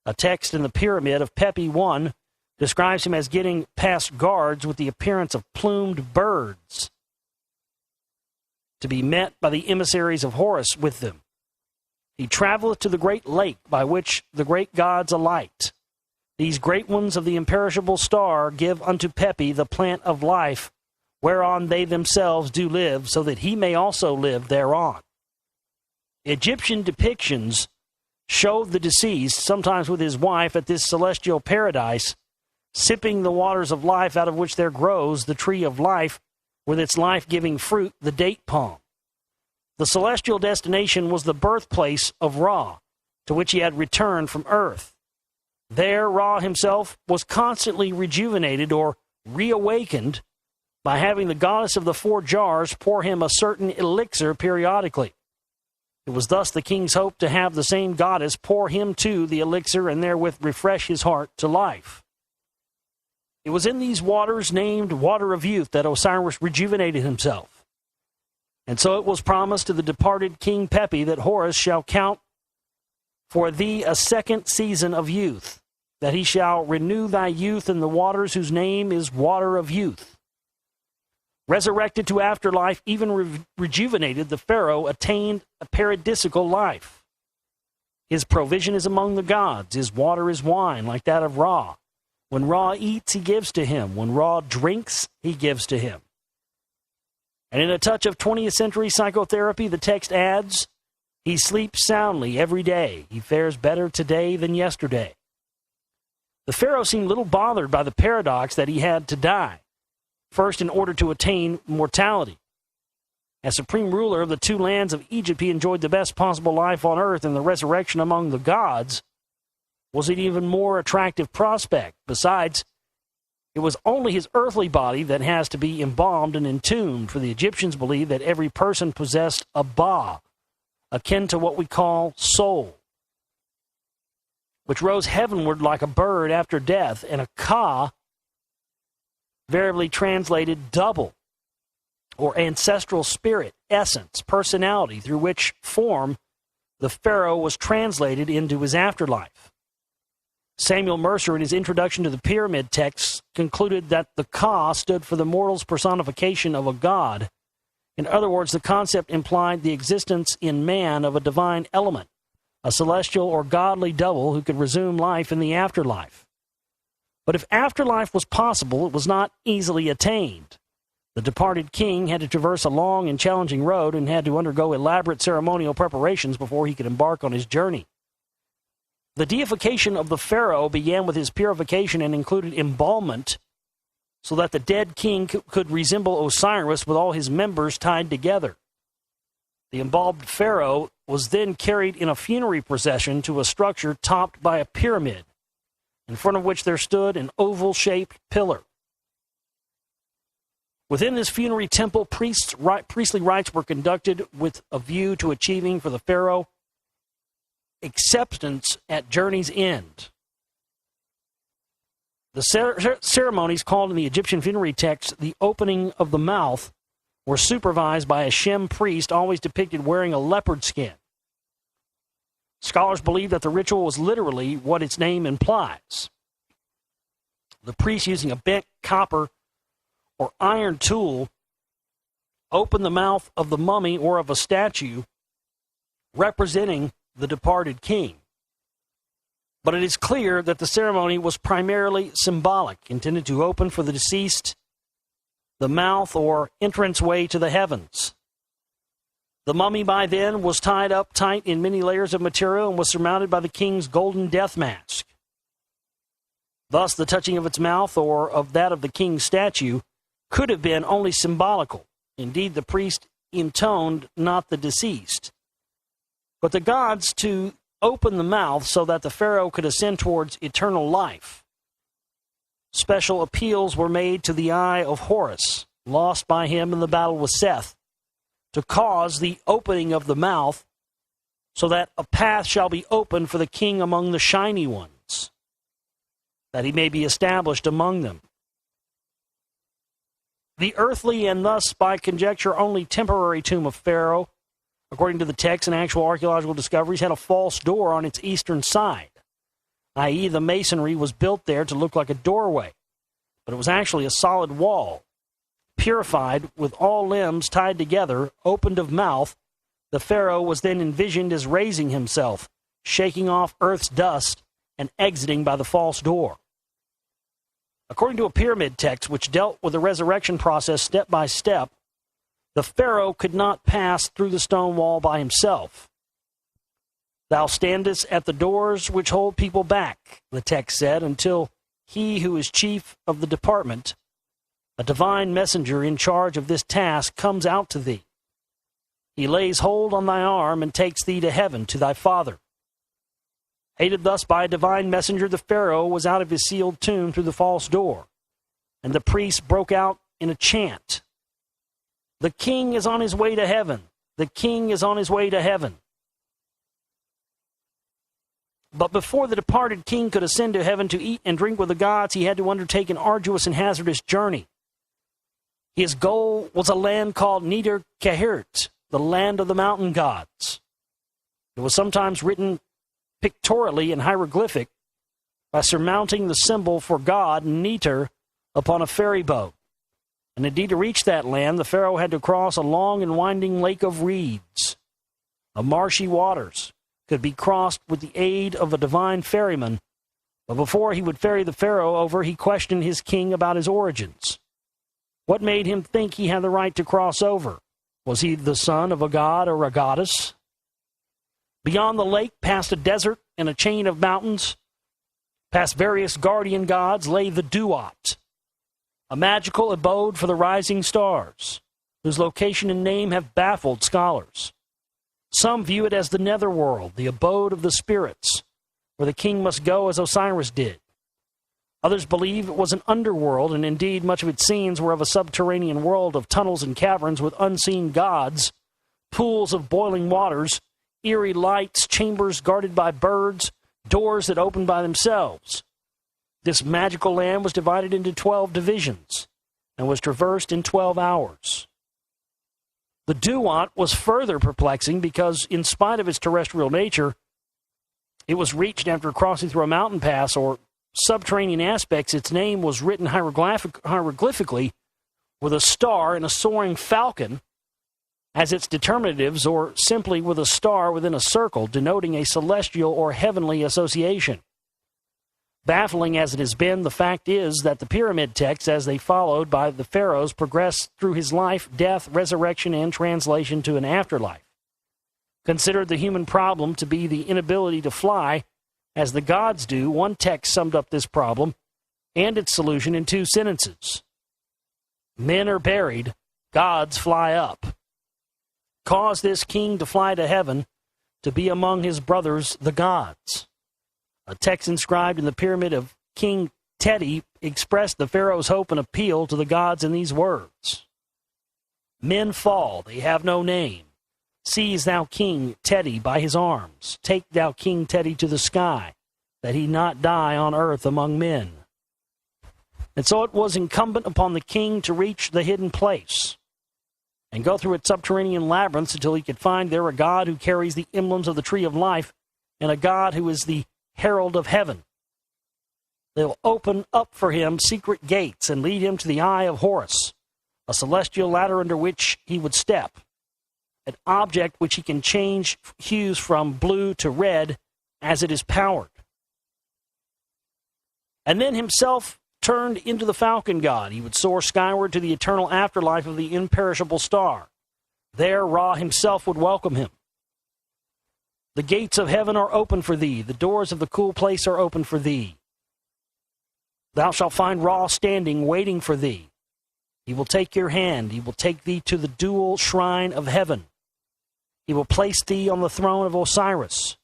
A text in the pyramid of Pepi I describes him as getting past guards with the appearance of plumed birds, to be met by the emissaries of Horus with them. He travelleth to the great lake by which the great gods alight. These great ones of the imperishable star give unto Pepi the plant of life, whereon they themselves do live, so that he may also live thereon. Egyptian depictions show the deceased, sometimes with his wife, at this celestial paradise, sipping the waters of life out of which there grows the tree of life, with its life-giving fruit, the date palm. The celestial destination was the birthplace of Ra, to which he had returned from earth. There, Ra himself was constantly rejuvenated or reawakened by having the goddess of the four jars pour him a certain elixir periodically. It was thus the king's hope to have the same goddess pour him too the elixir and therewith refresh his heart to life. It was in these waters, named Water of Youth, that Osiris rejuvenated himself. And so it was promised to the departed King Pepi that Horus shall count for thee a second season of youth, that he shall renew thy youth in the waters whose name is Water of Youth. Resurrected to afterlife, even rejuvenated, the pharaoh attained a paradisical life. His provision is among the gods. His water is wine, like that of Ra. When Ra eats, he gives to him. When Ra drinks, he gives to him. And in a touch of 20th century psychotherapy, the text adds, he sleeps soundly every day. He fares better today than yesterday. The pharaoh seemed little bothered by the paradox that he had to die, first in order to attain mortality. As supreme ruler of the two lands of Egypt, he enjoyed the best possible life on earth, and the resurrection among the gods was an even more attractive prospect. Besides, it was only his earthly body that has to be embalmed and entombed, for the Egyptians believed that every person possessed a ba, akin to what we call soul, which rose heavenward like a bird after death, and a ka, variably translated double, or ancestral spirit, essence, personality, through which form the Pharaoh was translated into his afterlife. Samuel Mercer, in his introduction to the pyramid texts, concluded that the Ka stood for the mortal's personification of a god. In other words, the concept implied the existence in man of a divine element, a celestial or godly double who could resume life in the afterlife. But if afterlife was possible, it was not easily attained. The departed king had to traverse a long and challenging road and had to undergo elaborate ceremonial preparations before he could embark on his journey. The deification of the pharaoh began with his purification and included embalmment so that the dead king could resemble Osiris with all his members tied together. The embalmed pharaoh was then carried in a funerary procession to a structure topped by a pyramid, in front of which there stood an oval-shaped pillar. Within this funerary temple, priestly rites were conducted with a view to achieving for the pharaoh acceptance at journey's end. The ceremonies called in the Egyptian funerary texts the opening of the mouth were supervised by a Shem priest, always depicted wearing a leopard skin. Scholars believe that the ritual was literally what its name implies. The priest, using a bent copper or iron tool, opened the mouth of the mummy or of a statue representing the departed king. But it is clear that the ceremony was primarily symbolic, intended to open for the deceased the mouth or entranceway to the heavens. The mummy by then was tied up tight in many layers of material and was surmounted by the king's golden death mask. Thus, the touching of its mouth or of that of the king's statue could have been only symbolical. Indeed, the priest intoned not the deceased, but the gods to open the mouth so that the pharaoh could ascend towards eternal life. Special appeals were made to the eye of Horus, lost by him in the battle with Seth, to cause the opening of the mouth so that a path shall be opened for the king among the shiny ones, that he may be established among them. The earthly and thus, by conjecture, only temporary tomb of Pharaoh, according to the text and actual archaeological discoveries, had a false door on its eastern side, i.e., the masonry was built there to look like a doorway, but it was actually a solid wall. Purified, with all limbs tied together, opened of mouth, the pharaoh was then envisioned as raising himself, shaking off earth's dust, and exiting by the false door. According to a pyramid text which dealt with the resurrection process step by step, the pharaoh could not pass through the stone wall by himself. Thou standest at the doors which hold people back, the text said, until he who is chief of the department, a divine messenger in charge of this task, comes out to thee. He lays hold on thy arm and takes thee to heaven, to thy father. Aided thus by a divine messenger, the pharaoh was out of his sealed tomb through the false door, and the priests broke out in a chant. The king is on his way to heaven. The king is on his way to heaven. But before the departed king could ascend to heaven to eat and drink with the gods, he had to undertake an arduous and hazardous journey. His goal was a land called Neder Kehirt, the land of the mountain gods. It was sometimes written pictorially in hieroglyphic by surmounting the symbol for God, Neter, upon a ferry boat. And indeed, to reach that land, the pharaoh had to cross a long and winding lake of reeds. The marshy waters could be crossed with the aid of a divine ferryman, but before he would ferry the pharaoh over, he questioned his king about his origins. What made him think he had the right to cross over? Was he the son of a god or a goddess? Beyond the lake, past a desert and a chain of mountains, past various guardian gods, lay the Duat, a magical abode for the rising stars, whose location and name have baffled scholars. Some view it as the netherworld, the abode of the spirits, where the king must go as Osiris did. Others believe it was an underworld, and indeed much of its scenes were of a subterranean world of tunnels and caverns with unseen gods, pools of boiling waters, eerie lights, chambers guarded by birds, doors that opened by themselves. This magical land was divided into 12 divisions and was traversed in 12 hours. The duat was further perplexing because, in spite of its terrestrial nature, it was reached after crossing through a mountain pass or subterranean aspects. Its name was written hieroglyphically with a star and a soaring falcon as its determinatives, or simply with a star within a circle, denoting a celestial or heavenly association. Baffling as it has been, the fact is that the pyramid texts, as they followed by the pharaohs, progressed through his life, death, resurrection, and translation to an afterlife. Considered the human problem to be the inability to fly, as the gods do, one text summed up this problem and its solution in 2 sentences. Men are buried, gods fly up. Cause this king to fly to heaven, to be among his brothers, the gods. A text inscribed in the pyramid of King Teti expressed the pharaoh's hope and appeal to the gods in these words. Men fall, they have no name. Seize thou King Teti by his arms. Take thou King Teti to the sky, that he not die on earth among men. And so it was incumbent upon the king to reach the hidden place and go through its subterranean labyrinths until he could find there a god who carries the emblems of the tree of life and a god who is the herald of heaven. They'll open up for him secret gates and lead him to the eye of Horus, a celestial ladder under which he would step, an object which he can change hues from blue to red as it is powered. And then himself turned into the falcon god. He would soar skyward to the eternal afterlife of the imperishable star. There Ra himself would welcome him. The gates of heaven are open for thee. The doors of the cool place are open for thee. Thou shalt find Ra standing, waiting for thee. He will take your hand. He will take thee to the dual shrine of heaven. He will place thee on the throne of Osiris.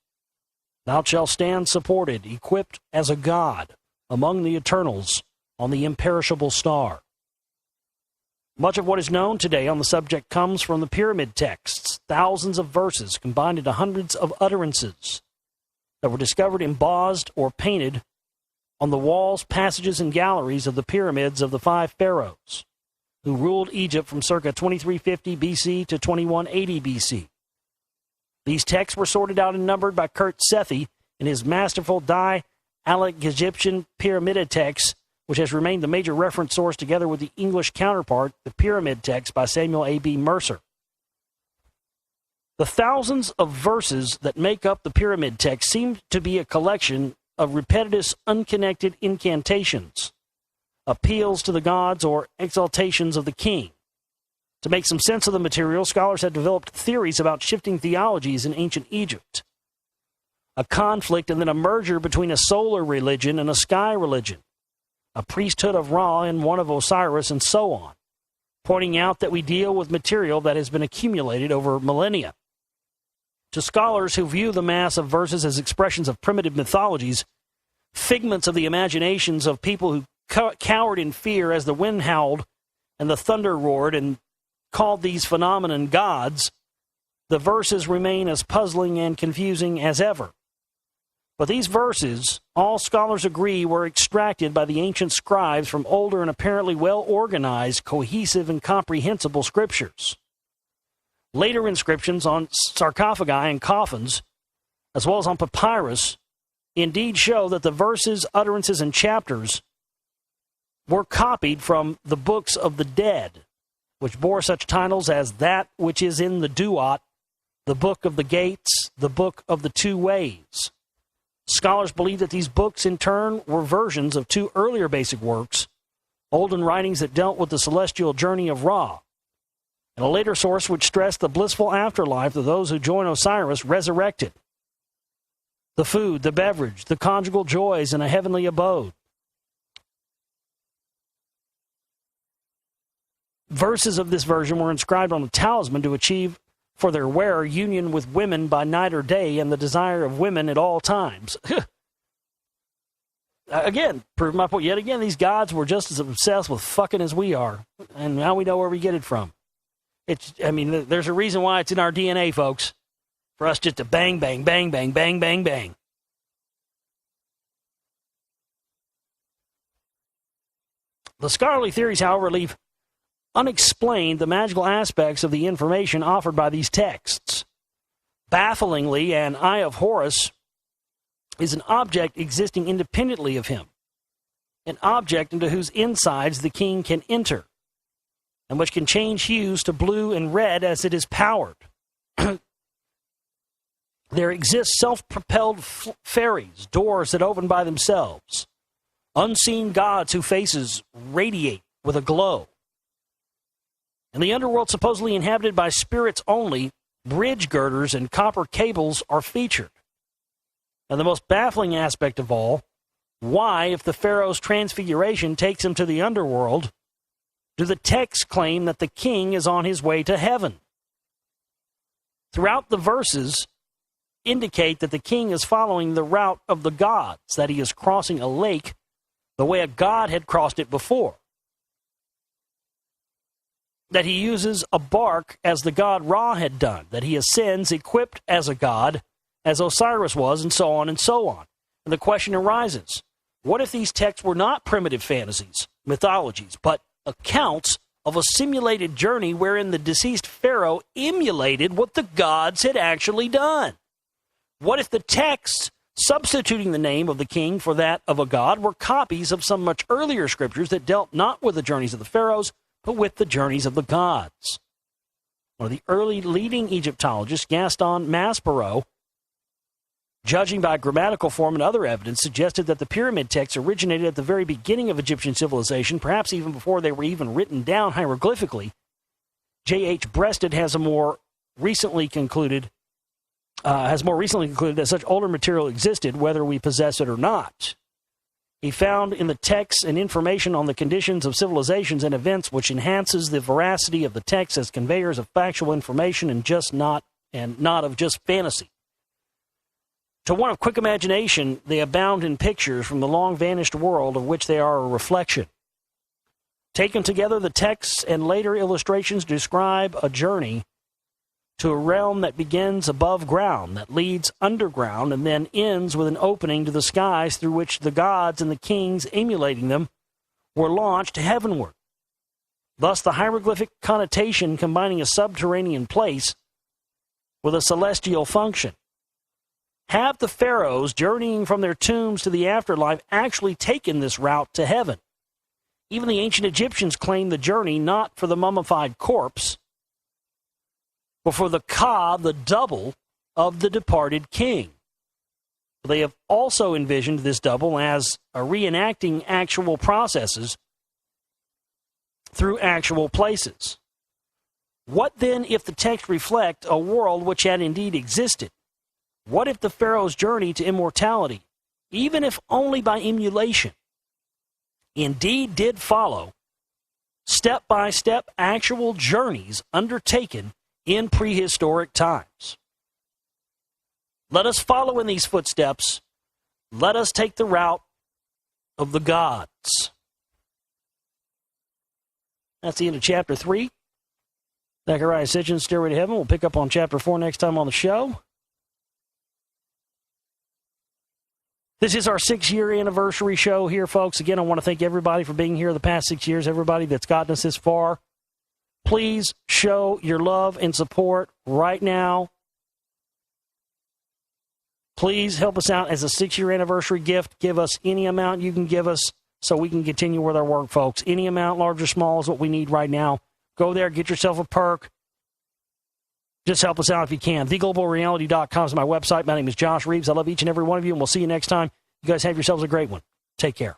Thou shalt stand supported, equipped as a god, among the eternals on the imperishable star. Much of what is known today on the subject comes from the pyramid texts, thousands of verses combined into hundreds of utterances that were discovered embossed or painted on the walls, passages, and galleries of the pyramids of the 5 pharaohs who ruled Egypt from circa 2350 BC to 2180 BC. These texts were sorted out and numbered by Kurt Sethi in his masterful dialectic Egyptian Pyramid text, which has remained the major reference source together with the English counterpart, the Pyramid Text by Samuel A.B. Mercer. The thousands of verses that make up the Pyramid Text seem to be a collection of repetitive, unconnected incantations, appeals to the gods, or exaltations of the king. To make some sense of the material, scholars have developed theories about shifting theologies in ancient Egypt, a conflict and then a merger between a solar religion and a sky religion, a priesthood of Ra and one of Osiris, and so on, pointing out that we deal with material that has been accumulated over millennia. To scholars who view the mass of verses as expressions of primitive mythologies, figments of the imaginations of people who cowered in fear as the wind howled and the thunder roared and called these phenomenon gods, the verses remain as puzzling and confusing as ever. But these verses, all scholars agree, were extracted by the ancient scribes from older and apparently well-organized, cohesive, and comprehensible scriptures. Later inscriptions on sarcophagi and coffins, as well as on papyrus, indeed show that the verses, utterances, and chapters were copied from the books of the dead, which bore such titles as That Which Is in the Duat, the Book of the Gates, the Book of the Two Ways. Scholars believe that these books, in turn, were versions of 2 earlier basic works, olden writings that dealt with the celestial journey of Ra, and a later source which stressed the blissful afterlife of those who join Osiris resurrected, the food, the beverage, the conjugal joys, and a heavenly abode. Verses of this version were inscribed on a talisman to achieve for their wearer union with women by night or day and the desire of women at all times. Again, prove my point. Yet again, these gods were just as obsessed with fucking as we are. And now we know where we get it from. There's a reason why it's in our DNA, folks. For us just to bang, bang, bang, bang, bang, bang, bang. The scholarly theories, however, leave unexplained the magical aspects of the information offered by these texts. Bafflingly, an Eye of Horus is an object existing independently of him, an object into whose insides the king can enter, and which can change hues to blue and red as it is powered. There exist self-propelled fairies, doors that open by themselves, unseen gods whose faces radiate with a glow. In the underworld supposedly inhabited by spirits only, bridge girders and copper cables are featured. And the most baffling aspect of all, why, if the Pharaoh's transfiguration takes him to the underworld, do the texts claim that the king is on his way to heaven? Throughout the verses indicate that the king is following the route of the gods, that he is crossing a lake the way a god had crossed it before, that he uses a bark as the god Ra had done, that he ascends equipped as a god, as Osiris was, and so on and so on. And the question arises, what if these texts were not primitive fantasies, mythologies, but accounts of a simulated journey wherein the deceased pharaoh emulated what the gods had actually done? What if the texts substituting the name of the king for that of a god were copies of some much earlier scriptures that dealt not with the journeys of the pharaohs, but with the journeys of the gods? One of the early leading Egyptologists, Gaston Maspero, judging by grammatical form and other evidence, suggested that the pyramid texts originated at the very beginning of Egyptian civilization, perhaps even before they were even written down hieroglyphically. J.H. Breasted has more recently concluded that such older material existed, whether we possess it or not. He found in the texts and information on the conditions of civilizations and events which enhances the veracity of the texts as conveyors of factual information and not of just fantasy. To one of quick imagination, they abound in pictures from the long-vanished world of which they are a reflection. Taken together, the texts and later illustrations describe a journey to a realm that begins above ground, that leads underground, and then ends with an opening to the skies through which the gods and the kings emulating them were launched heavenward. Thus, the hieroglyphic connotation combining a subterranean place with a celestial function. Have the pharaohs journeying from their tombs to the afterlife actually taken this route to heaven? Even the ancient Egyptians claimed the journey not for the mummified corpse, but for the Ka, the double of the departed king. They have also envisioned this double as a reenacting actual processes through actual places. What then if the texts reflect a world which had indeed existed? What if the pharaoh's journey to immortality, even if only by emulation, indeed did follow step-by-step actual journeys undertaken in prehistoric times? Let us follow in these footsteps. Let us take the route of the gods. That's the end of chapter 3. Zechariah Sitchin's Stairway to Heaven. We'll pick up on chapter 4 next time on the show. This is our 6-year anniversary show here, folks. Again, I want to thank everybody for being here the past 6 years, everybody that's gotten us this far. Please show your love and support right now. Please help us out as a 6-year anniversary gift. Give us any amount you can give us so we can continue with our work, folks. Any amount, large or small, is what we need right now. Go there, get yourself a perk. Just help us out if you can. TheGlobalReality.com is my website. My name is Josh Reeves. I love each and every one of you, and we'll see you next time. You guys have yourselves a great one. Take care.